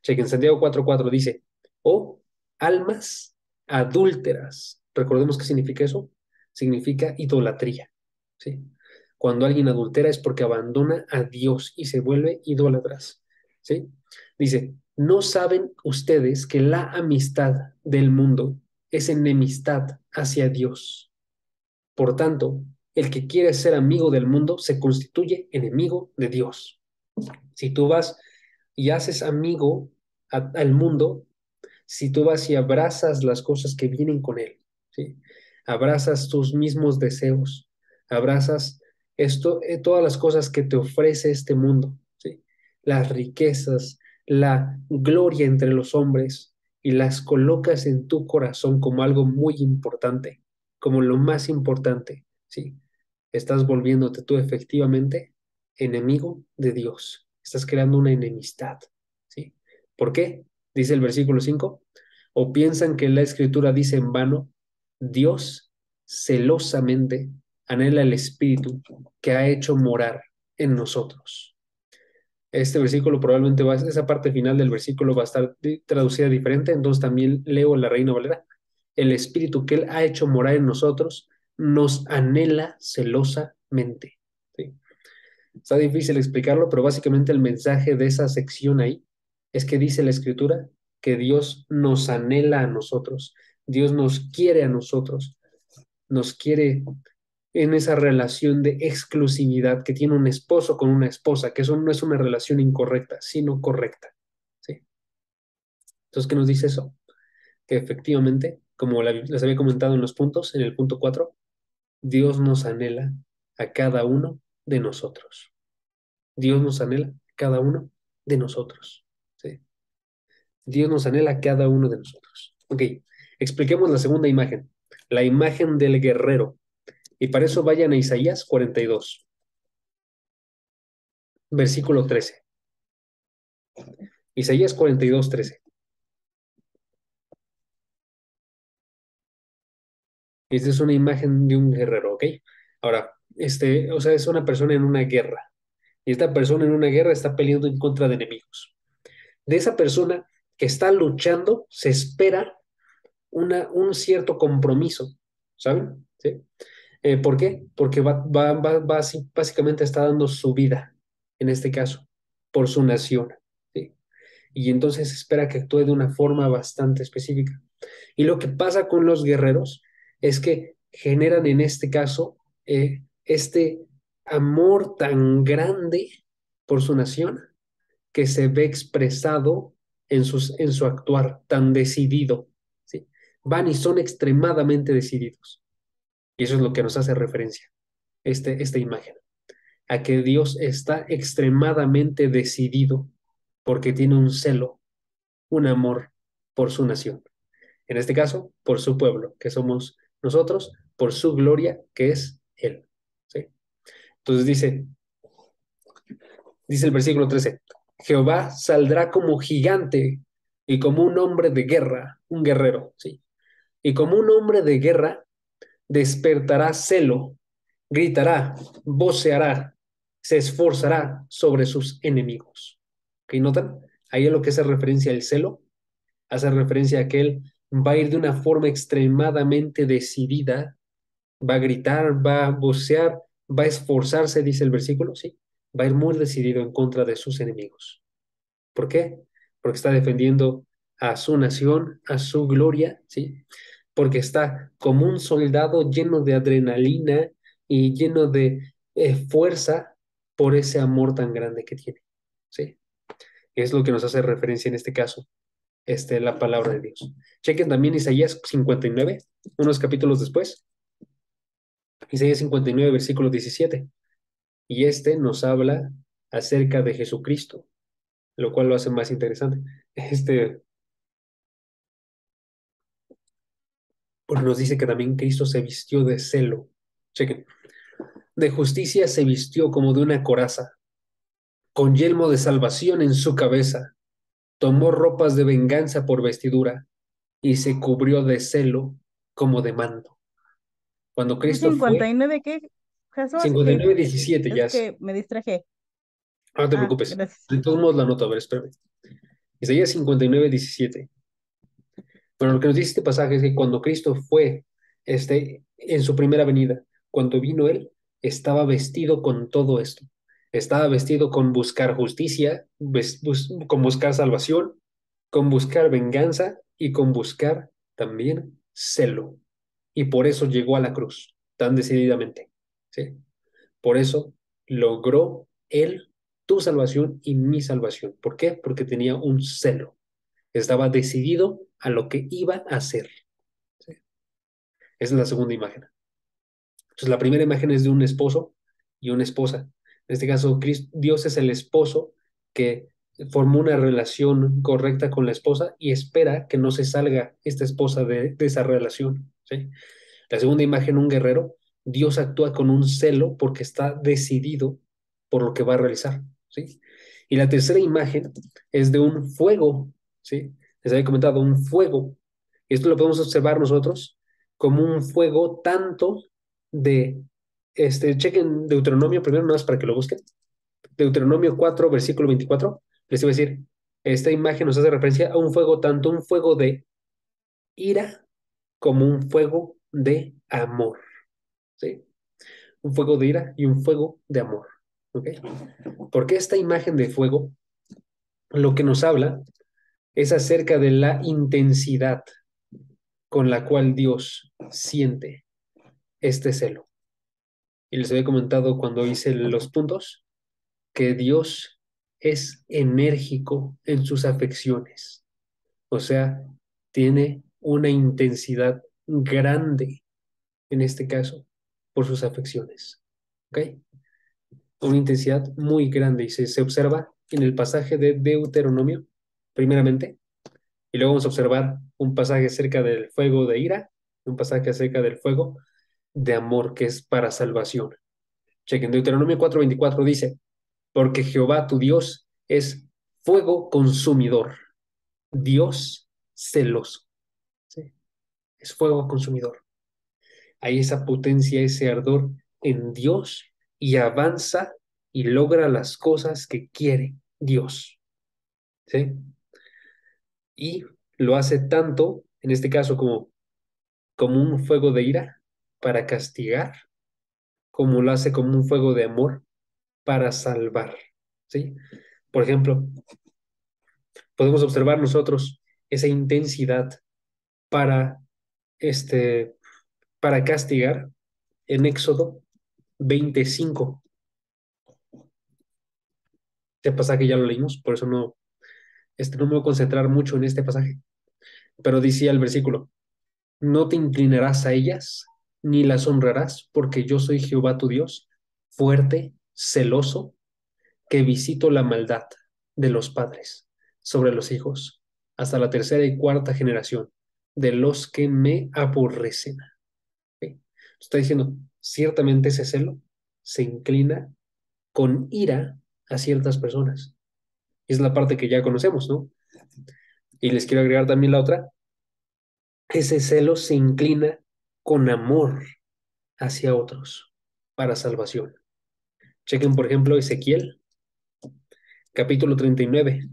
Chequen, Santiago 4:4 dice, o almas adúlteras. Recordemos qué significa eso. Significa idolatría, ¿sí? Cuando alguien adultera es porque abandona a Dios y se vuelve idólatras. ¿Sí? Dice, ¿no saben ustedes que la amistad del mundo es enemistad hacia Dios? Por tanto, el que quiere ser amigo del mundo se constituye enemigo de Dios. Si tú vas y haces amigo al mundo, si tú vas y abrazas las cosas que vienen con él, ¿sí? Abrazas tus mismos deseos, abrazas todas las cosas que te ofrece este mundo, ¿sí? Las riquezas, la gloria entre los hombres, y las colocas en tu corazón como algo muy importante, como lo más importante, ¿sí? Estás volviéndote tú efectivamente enemigo de Dios. Estás creando una enemistad, ¿sí? ¿Por qué? Dice el versículo 5. ¿O piensan que la escritura dice en vano, Dios celosamente anhela el Espíritu que ha hecho morar en nosotros? Este versículo probablemente esa parte final del versículo va a estar traducida diferente, entonces también leo la Reina Valera. El Espíritu que Él ha hecho morar en nosotros nos anhela celosamente. ¿Sí? Está difícil explicarlo, pero básicamente el mensaje de esa sección ahí es que dice la Escritura que Dios nos anhela a nosotros, Dios nos quiere a nosotros, nos quiere en esa relación de exclusividad que tiene un esposo con una esposa, que eso no es una relación incorrecta, sino correcta. ¿Sí? Entonces, ¿qué nos dice eso? Que efectivamente, como les había comentado en los puntos, en el punto 4, Dios nos anhela a cada uno de nosotros. Dios nos anhela a cada uno de nosotros. ¿Sí? Dios nos anhela a cada uno de nosotros. Ok, expliquemos la segunda imagen, la imagen del guerrero. Y para eso vayan a Isaías 42, versículo 13. Isaías 42, 13. Esta es una imagen de un guerrero, ¿ok? Ahora, o sea, es una persona en una guerra. Y esta persona en una guerra está peleando en contra de enemigos. De esa persona que está luchando, se espera un cierto compromiso, ¿saben? ¿Sí? ¿Por qué? Porque básicamente está dando su vida, en este caso, por su nación, ¿sí? Y entonces se espera que actúe de una forma bastante específica. Y lo que pasa con los guerreros es que generan en este caso este amor tan grande por su nación que se ve expresado en su actuar tan decidido, ¿sí? Van y son extremadamente decididos. Y eso es lo que nos hace referencia, esta imagen, a que Dios está extremadamente decidido porque tiene un celo, un amor por su nación. En este caso, por su pueblo, que somos nosotros, por su gloria, que es Él. ¿Sí? Entonces dice el versículo 13, Jehová saldrá como gigante y como un hombre de guerra, un guerrero, ¿sí? Y como un hombre de guerra despertará celo, gritará, voceará, se esforzará sobre sus enemigos. ¿Ok? ¿Notan? Ahí es lo que hace referencia al celo, hace referencia a que él va a ir de una forma extremadamente decidida, va a gritar, va a vocear, va a esforzarse, dice el versículo, ¿sí? Va a ir muy decidido en contra de sus enemigos. ¿Por qué? Porque está defendiendo a su nación, a su gloria, ¿sí? Porque está como un soldado lleno de adrenalina y lleno de fuerza por ese amor tan grande que tiene, ¿sí? Es lo que nos hace referencia en este caso, la palabra de Dios. Chequen también Isaías 59, unos capítulos después. Isaías 59, versículo 17. Y nos habla acerca de Jesucristo, lo cual lo hace más interesante. Pues nos dice que también Cristo se vistió de celo. Chequen. De justicia se vistió como de una coraza, con yelmo de salvación en su cabeza. Tomó ropas de venganza por vestidura y se cubrió de celo como de manto. Cuando ¿Un Cristo fue, 59 qué, Jesús? Es que, 59:17 ya es es. que me distraje. No te Ah, preocupes. gracias. De todos modos la anoto, a ver, espérame. Isaías 59:17. Bueno, lo que nos dice este pasaje es que cuando Cristo fue en su primera venida, cuando vino Él, estaba vestido con todo esto. Estaba vestido con buscar justicia, con buscar salvación, con buscar venganza y con buscar también celo. Y por eso llegó a la cruz tan decididamente. ¿Sí? Por eso logró él tu salvación y mi salvación. ¿Por qué? Porque tenía un celo. Estaba decidido a lo que iba a hacer. ¿Sí? Esa es la segunda imagen. Entonces, la primera imagen es de un esposo y una esposa. En este caso, Dios es el esposo que formó una relación correcta con la esposa y espera que no se salga esta esposa de esa relación. ¿Sí? La segunda imagen, un guerrero. Dios actúa con un celo porque está decidido por lo que va a realizar. ¿Sí? Y la tercera imagen es de un fuego. ¿Sí? Les había comentado, un fuego. Y esto lo podemos observar nosotros como un fuego tanto de, chequen Deuteronomio primero, nada más para que lo busquen. Deuteronomio 4 versículo 24. Les iba a decir, esta imagen nos hace referencia a un fuego, tanto un fuego de ira como un fuego de amor. ¿Sí? Un fuego de ira y un fuego de amor. ¿Ok? Porque esta imagen de fuego lo que nos habla es acerca de la intensidad con la cual Dios siente este celo. Y les había comentado cuando hice los puntos que Dios es enérgico en sus afecciones. O sea, tiene una intensidad grande, en este caso, por sus afecciones. ¿Ok? Una intensidad muy grande y se observa en el pasaje de Deuteronomio, primeramente, y luego vamos a observar un pasaje acerca del fuego de ira, un pasaje acerca del fuego de amor, que es para salvación. Chequen, Deuteronomio 4:24 dice, porque Jehová tu Dios es fuego consumidor, Dios celoso. ¿Sí? Es fuego consumidor. Hay esa potencia, ese ardor en Dios y avanza y logra las cosas que quiere Dios. ¿Sí? Y lo hace tanto, en este caso, como un fuego de ira para castigar, como lo hace como un fuego de amor para salvar. ¿Sí? Por ejemplo, podemos observar nosotros esa intensidad para, este, para castigar en Éxodo 25. Este pasaje ya lo leímos, por eso no me voy a concentrar mucho en este pasaje, pero decía el versículo, no te inclinarás a ellas, ni las honrarás, porque yo soy Jehová tu Dios, fuerte, celoso, que visito la maldad de los padres sobre los hijos, hasta la tercera y cuarta generación, de los que me aborrecen. ¿Ok? Está diciendo, ciertamente ese celo se inclina con ira a ciertas personas. Y es la parte que ya conocemos, ¿no? Y les quiero agregar también la otra. Ese celo se inclina con amor hacia otros para salvación. Chequen, por ejemplo, Ezequiel, capítulo 39,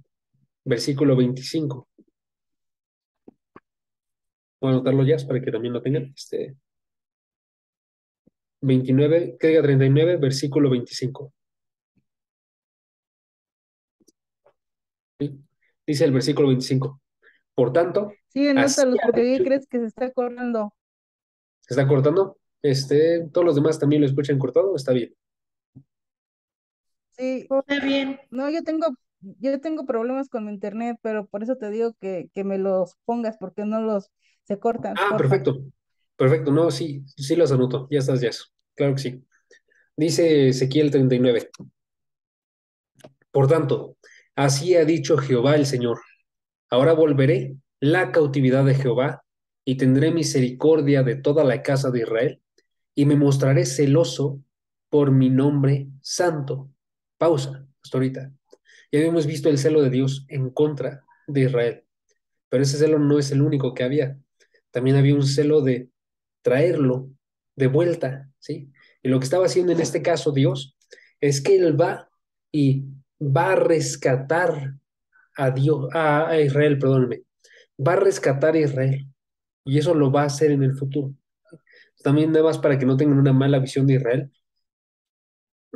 versículo 25. Voy a anotarlo ya para que también lo tengan. 29, que diga 39, versículo 25. ¿Sí? Dice el versículo 25. Por tanto, Sí, así anótalos ha porque ¿qué dicho. crees que se está acordando? ¿Se está cortando? Todos los demás también lo escuchan cortado, está bien. Sí, Está bien. no, yo tengo problemas con mi internet, pero por eso te digo que me los pongas porque no los se cortan, Ah, porfa. perfecto. Perfecto, no, sí, sí los anoto. Ya estás, ya. Claro que sí. Dice Ezequiel 39. Por tanto, así ha dicho Jehová el Señor. Ahora volveré la cautividad de Jehová y tendré misericordia de toda la casa de Israel y me mostraré celoso por mi nombre santo. Pausa, hasta ahorita. Ya habíamos visto el celo de Dios en contra de Israel, pero ese celo no es el único que había. También había un celo de traerlo de vuelta, ¿sí? Y lo que estaba haciendo en este caso Dios es que Él va y va a rescatar a Dios, a Israel, perdónenme, va a rescatar a Israel y eso lo va a hacer en el futuro. También nada más para que no tengan una mala visión de Israel,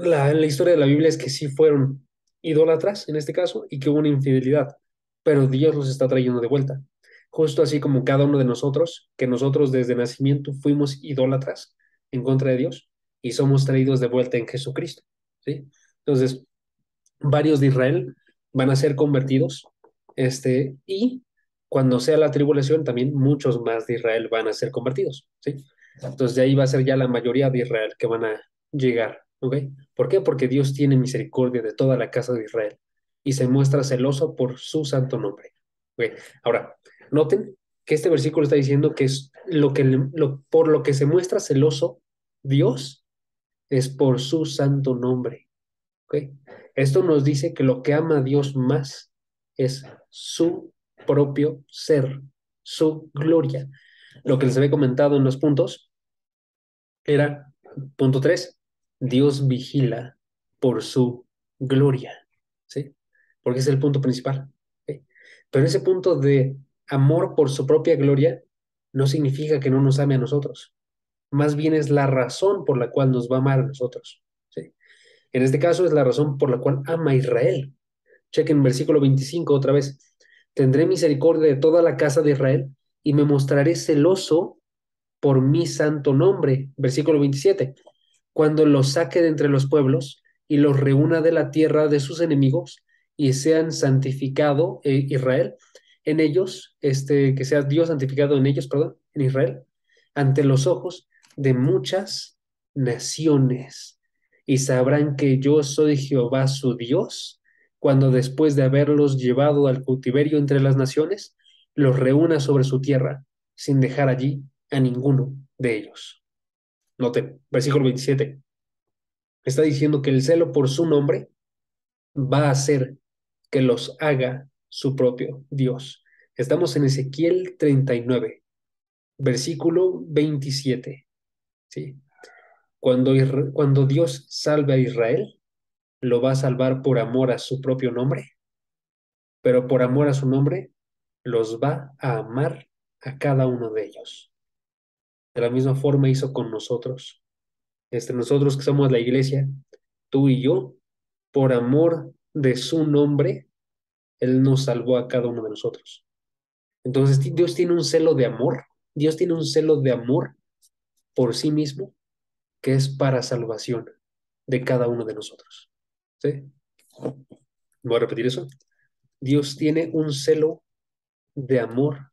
la historia de la Biblia es que sí fueron idólatras en este caso y que hubo una infidelidad, pero Dios los está trayendo de vuelta. Justo así como cada uno de nosotros, que nosotros desde nacimiento fuimos idólatras en contra de Dios y somos traídos de vuelta en Jesucristo, ¿sí? Entonces, varios de Israel van a ser convertidos, y cuando sea la tribulación, también muchos más de Israel van a ser convertidos, ¿sí? Entonces, de ahí va a ser ya la mayoría de Israel que van a llegar, ¿ok? ¿Por qué? Porque Dios tiene misericordia de toda la casa de Israel y se muestra celoso por su santo nombre. ¿Ok? Ahora, noten que este versículo está diciendo que es por lo que se muestra celoso Dios es por su santo nombre. ¿Ok? Esto nos dice que lo que ama a Dios más es su propio ser, su gloria. Lo que les había comentado en los puntos era, punto 3, Dios vigila por su gloria, ¿sí? Porque es el punto principal, ¿sí? Pero ese punto de amor por su propia gloria no significa que no nos ame a nosotros. Más bien es la razón por la cual nos va a amar a nosotros, ¿sí? En este caso es la razón por la cual ama a Israel. Chequen versículo 25 otra vez. Tendré misericordia de toda la casa de Israel y me mostraré celoso por mi santo nombre. Versículo 27. Cuando los saque de entre los pueblos y los reúna de la tierra de sus enemigos y sean santificado Israel en ellos, que sea Dios santificado en ellos, perdón, en Israel, ante los ojos de muchas naciones. Y sabrán que yo soy Jehová su Dios, cuando después de haberlos llevado al cautiverio entre las naciones, los reúna sobre su tierra, sin dejar allí a ninguno de ellos. Noten, versículo 27. Está diciendo que el celo por su nombre va a hacer que los haga su propio Dios. Estamos en Ezequiel 39, versículo 27. ¿Sí? Cuando Dios salve a Israel, lo va a salvar por amor a su propio nombre, pero por amor a su nombre, los va a amar a cada uno de ellos. De la misma forma hizo con nosotros. Nosotros que somos la iglesia, tú y yo, por amor de su nombre, Él nos salvó a cada uno de nosotros. Entonces, Dios tiene un celo de amor, Dios tiene un celo de amor por sí mismo que es para salvación de cada uno de nosotros. ¿Sí? Voy a repetir eso. Dios tiene un celo de amor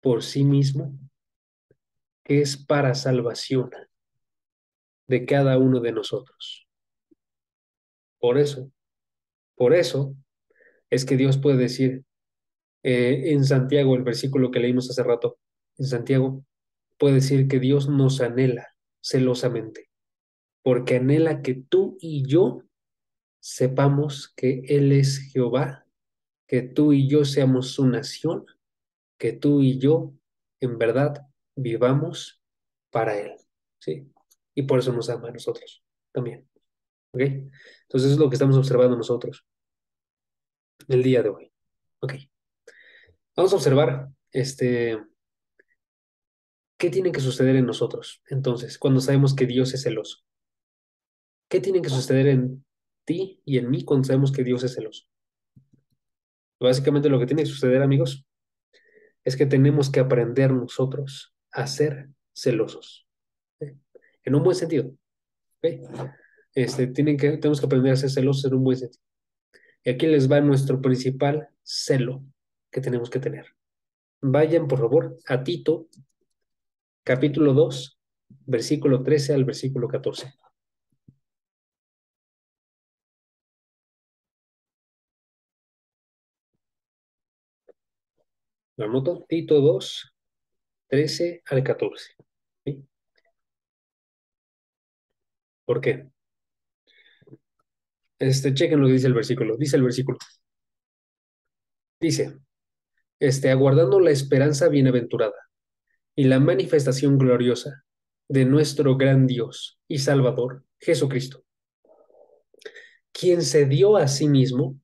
por sí mismo que es para salvación de cada uno de nosotros. Por eso, por eso es que Dios puede decir en Santiago, el versículo que leímos hace rato, en Santiago, puede decir que Dios nos anhela celosamente, porque anhela que tú y yo sepamos que Él es Jehová, que tú y yo seamos su nación, que tú y yo en verdad vivamos para Él, ¿sí? Y por eso nos ama a nosotros también, ¿ok? Entonces eso es lo que estamos observando nosotros el día de hoy, ¿ok? Vamos a observar, ¿qué tiene que suceder en nosotros entonces cuando sabemos que Dios es celoso? ¿Qué tiene que suceder en ti y en mí cuando sabemos que Dios es celoso? Básicamente lo que tiene que suceder, amigos, es que tenemos que aprender nosotros a ser celosos, ¿sí? En un buen sentido, ¿sí? Tenemos que aprender a ser celosos en un buen sentido. Y aquí les va nuestro principal celo que tenemos que tener. Vayan, por favor, a Tito, capítulo 2, versículo 13 al versículo 14. Lo anoto, Tito 2, 13 al 14. ¿Sí? ¿Por qué? Chequen lo que dice el versículo. Dice el versículo. Dice, aguardando la esperanza bienaventurada y la manifestación gloriosa de nuestro gran Dios y Salvador, Jesucristo, quien se dio a sí mismo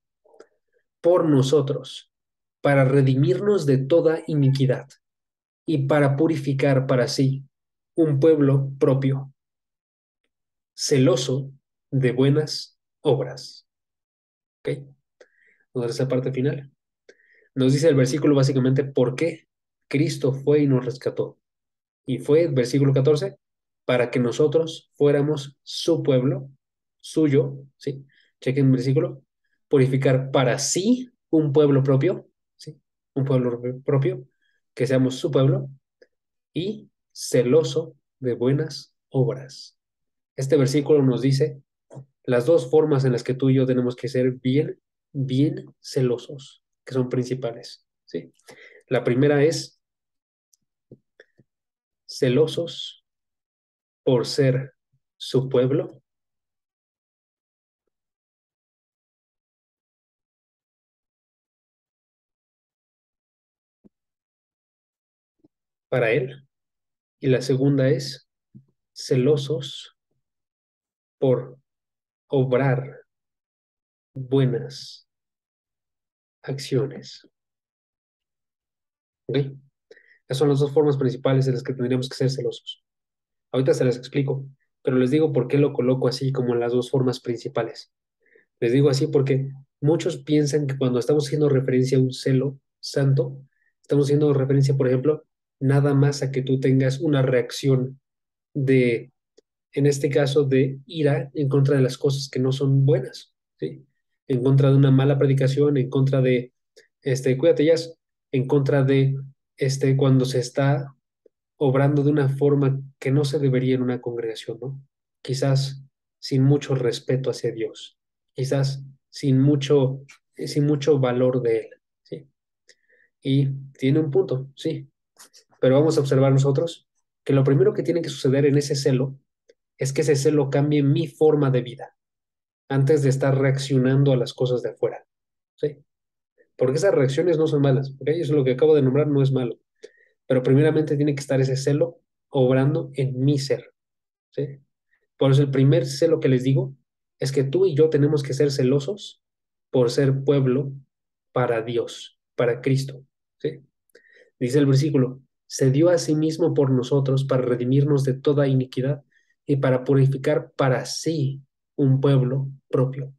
por nosotros para redimirnos de toda iniquidad y para purificar para sí un pueblo propio, celoso de buenas obras. ¿Ok? Vamos a ver esa parte final. Nos dice el versículo básicamente por qué Cristo fue y nos rescató. Y fue, versículo 14, para que nosotros fuéramos su pueblo, suyo, ¿sí? Chequen el versículo, purificar para sí un pueblo propio, ¿sí? Un pueblo propio, que seamos su pueblo y celoso de buenas obras. Este versículo nos dice las dos formas en las que tú y yo tenemos que ser bien celosos, que son principales, ¿sí? La primera es celosos por ser su pueblo para él. Y la segunda es celosos por obrar buenas acciones. ¿Ok? Esas son las dos formas principales en las que tendríamos que ser celosos. Ahorita se las explico, pero les digo por qué lo coloco así como las dos formas principales. Les digo así porque muchos piensan que cuando estamos haciendo referencia a un celo santo, estamos haciendo referencia, por ejemplo, nada más a que tú tengas una reacción de, en este caso, de ira en contra de las cosas que no son buenas, ¿sí? En contra de una mala predicación, en contra de, cuídate ya, en contra de, cuando se está obrando de una forma que no se debería en una congregación, ¿no? Quizás sin mucho respeto hacia Dios, quizás sin mucho valor de Él, ¿sí? Y tiene un punto, sí, pero vamos a observar nosotros que lo primero que tiene que suceder en ese celo es que ese celo cambie mi forma de vida antes de estar reaccionando a las cosas de afuera, ¿sí? Porque esas reacciones no son malas, ¿ok? Eso lo que acabo de nombrar no es malo, pero primeramente tiene que estar ese celo obrando en mi ser, ¿sí? Por eso el primer celo que les digo es que tú y yo tenemos que ser celosos por ser pueblo para Dios, para Cristo, ¿sí? Dice el versículo, se dio a sí mismo por nosotros para redimirnos de toda iniquidad y para purificar para sí un pueblo propio.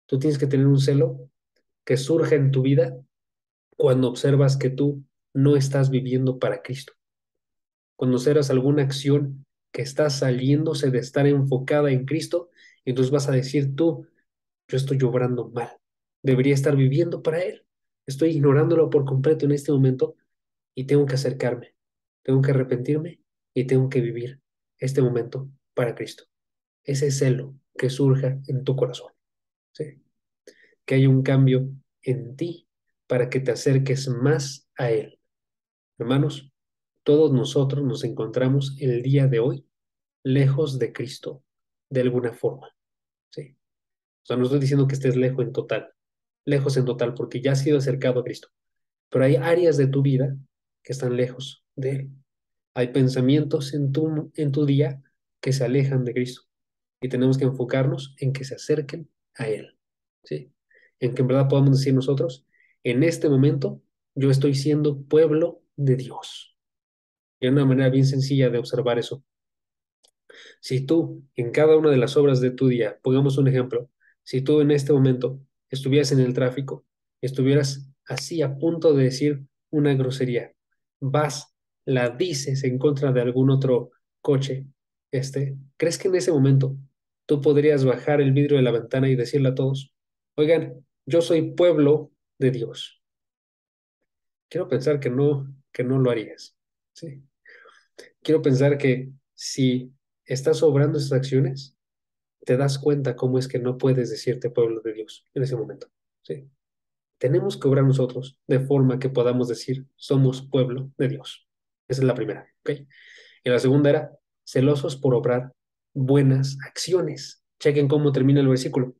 Tú tienes que tener un celo que surja en tu vida cuando observas que tú no estás viviendo para Cristo. Cuando observas alguna acción que está saliéndose de estar enfocada en Cristo, entonces vas a decir tú, yo estoy obrando mal. Debería estar viviendo para Él. Estoy ignorándolo por completo en este momento y tengo que acercarme, tengo que arrepentirme y tengo que vivir este momento para Cristo. Ese celo que surja en tu corazón, ¿sí? Que haya un cambio en ti para que te acerques más a Él. Hermanos, todos nosotros nos encontramos el día de hoy lejos de Cristo, de alguna forma, ¿sí? O sea, no estoy diciendo que estés lejos en total, porque ya has sido acercado a Cristo, pero hay áreas de tu vida que están lejos de Él. Hay pensamientos en tu día que se alejan de Cristo y tenemos que enfocarnos en que se acerquen a Él, ¿sí? En que en verdad podamos decir nosotros, en este momento yo estoy siendo pueblo de Dios. Y hay una manera bien sencilla de observar eso. Si tú en cada una de las obras de tu día, pongamos un ejemplo, si tú en este momento estuvieras en el tráfico, estuvieras así a punto de decir una grosería, vas, la dices en contra de algún otro coche, ¿crees que en ese momento tú podrías bajar el vidrio de la ventana y decirle a todos, oigan, yo soy pueblo de Dios? Quiero pensar que no lo harías, ¿sí? Quiero pensar que si estás obrando esas acciones, te das cuenta cómo es que no puedes decirte pueblo de Dios en ese momento, ¿sí? Tenemos que obrar nosotros de forma que podamos decir somos pueblo de Dios. Esa es la primera, ¿ok? Y la segunda era celosos por obrar buenas acciones. Chequen cómo termina el versículo.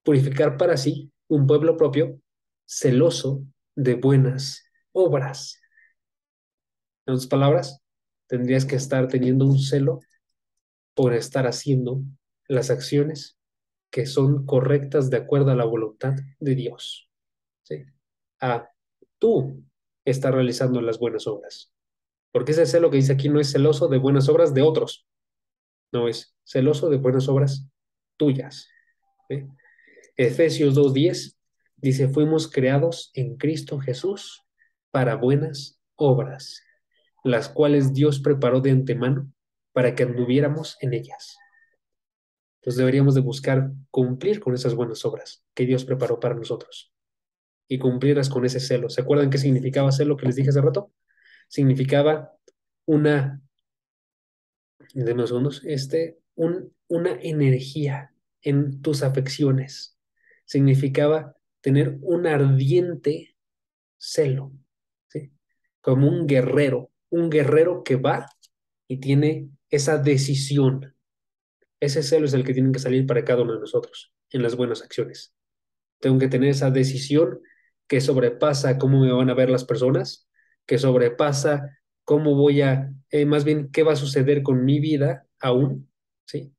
Purificar para sí un pueblo propio, celoso de buenas obras. En otras palabras, tendrías que estar teniendo un celo por estar haciendo las acciones que son correctas de acuerdo a la voluntad de Dios, ¿sí? A tú estás realizando las buenas obras. Porque ese celo que dice aquí no es celoso de buenas obras de otros, no es celoso de buenas obras tuyas. ¿Sí? Efesios 2:10 dice, fuimos creados en Cristo Jesús para buenas obras, las cuales Dios preparó de antemano para que anduviéramos en ellas. Entonces deberíamos de buscar cumplir con esas buenas obras que Dios preparó para nosotros y cumplirlas con ese celo. ¿Se acuerdan qué significaba celo que les dije hace rato? Significaba una, de unos segundos, una energía en tus afecciones. Significaba tener un ardiente celo, ¿sí? Como un guerrero que va y tiene esa decisión. Ese celo es el que tiene que salir para cada uno de nosotros en las buenas acciones. Tengo que tener esa decisión que sobrepasa cómo me van a ver las personas, que sobrepasa cómo voy a, más bien, qué va a suceder con mi vida aún, ¿sí?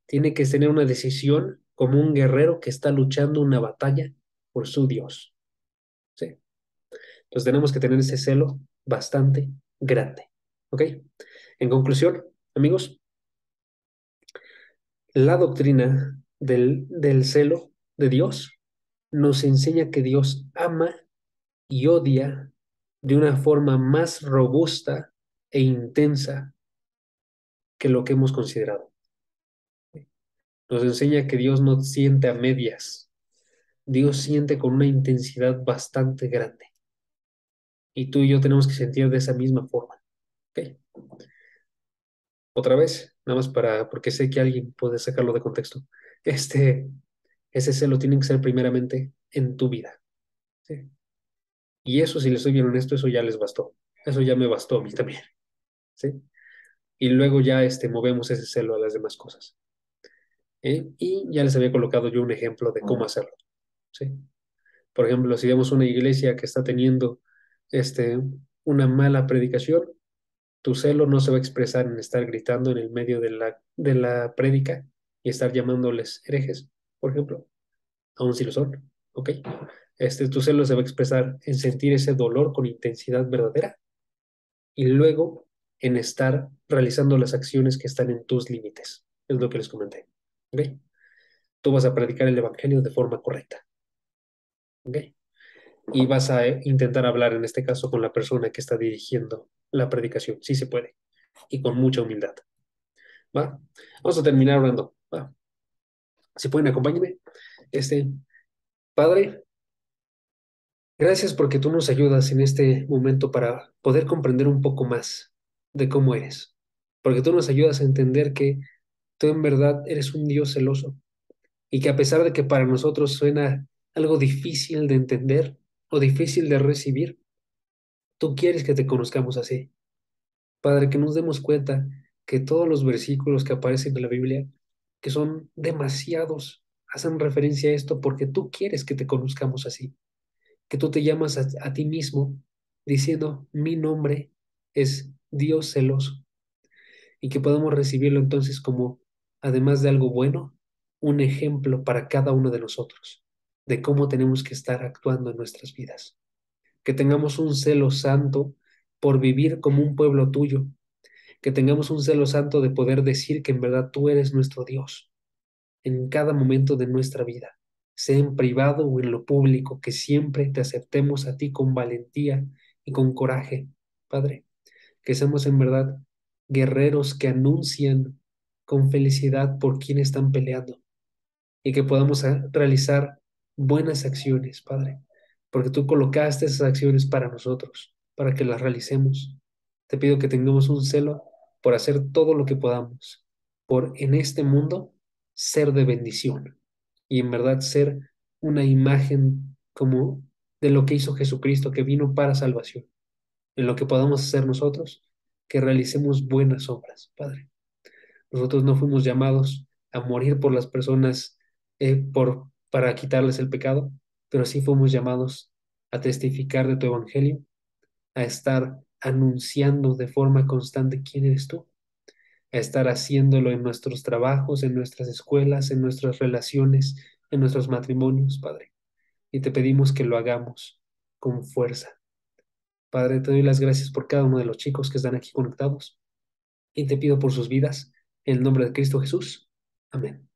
Tiene que tener una decisión como un guerrero que está luchando una batalla por su Dios, ¿sí? Entonces tenemos que tener ese celo bastante grande, ¿ok? En conclusión, amigos, la doctrina del celo de Dios nos enseña que Dios ama y odia de una forma más robusta e intensa que lo que hemos considerado. Nos enseña que Dios no siente a medias, Dios siente con una intensidad bastante grande y tú y yo tenemos que sentir de esa misma forma. ¿Ok? Otra vez, nada más porque sé que alguien puede sacarlo de contexto. Este, ese celo tiene que ser primeramente en tu vida. ¿Sí? Y eso, si les soy bien honesto, eso ya les bastó. Eso ya me bastó a mí también. ¿Sí? Y luego ya movemos ese celo a las demás cosas. Y ya les había colocado yo un ejemplo de cómo hacerlo. ¿Sí? Por ejemplo, si vemos una iglesia que está teniendo este, una mala predicación, tu celo no se va a expresar en estar gritando en el medio de la prédica y estar llamándoles herejes, por ejemplo, aun si lo son, ¿ok? Tu celo se va a expresar en sentir ese dolor con intensidad verdadera y luego en estar realizando las acciones que están en tus límites. Es lo que les comenté, ¿ok? Tú vas a predicar el evangelio de forma correcta, ¿ok? Y vas a intentar hablar en este caso con la persona que está dirigiendo la predicación, sí se puede, y con mucha humildad. ¿Va? Vamos a terminar hablando. ¿Va? Si pueden, acompáñenme. Este, Padre, gracias porque tú nos ayudas en este momento para poder comprender un poco más de cómo eres. Porque tú nos ayudas a entender que tú en verdad eres un Dios celoso y que a pesar de que para nosotros suena algo difícil de entender o difícil de recibir, tú quieres que te conozcamos así. Padre, que nos demos cuenta que todos los versículos que aparecen en la Biblia, que son demasiados, hacen referencia a esto porque tú quieres que te conozcamos así, que tú te llamas a ti mismo diciendo, mi nombre es Dios celoso, y que podamos recibirlo entonces como, además de algo bueno, un ejemplo para cada uno de nosotros, de cómo tenemos que estar actuando en nuestras vidas. Que tengamos un celo santo por vivir como un pueblo tuyo, que tengamos un celo santo de poder decir que en verdad tú eres nuestro Dios en cada momento de nuestra vida, sea en privado o en lo público, que siempre te aceptemos a ti con valentía y con coraje, Padre, que seamos en verdad guerreros que anuncian con felicidad por quién están peleando y que podamos realizar buenas acciones, Padre, porque tú colocaste esas acciones para nosotros, para que las realicemos. Te pido que tengamos un celo por hacer todo lo que podamos, por en este mundo ser de bendición y en verdad ser una imagen como de lo que hizo Jesucristo, que vino para salvación. En lo que podamos hacer nosotros, que realicemos buenas obras, Padre. Nosotros no fuimos llamados a morir por las personas para quitarles el pecado, pero sí fuimos llamados a testificar de tu evangelio, a estar anunciando de forma constante quién eres tú, a estar haciéndolo en nuestros trabajos, en nuestras escuelas, en nuestras relaciones, en nuestros matrimonios, Padre. Y te pedimos que lo hagamos con fuerza. Padre, te doy las gracias por cada uno de los chicos que están aquí conectados y te pido por sus vidas En el nombre de Cristo Jesús. Amén.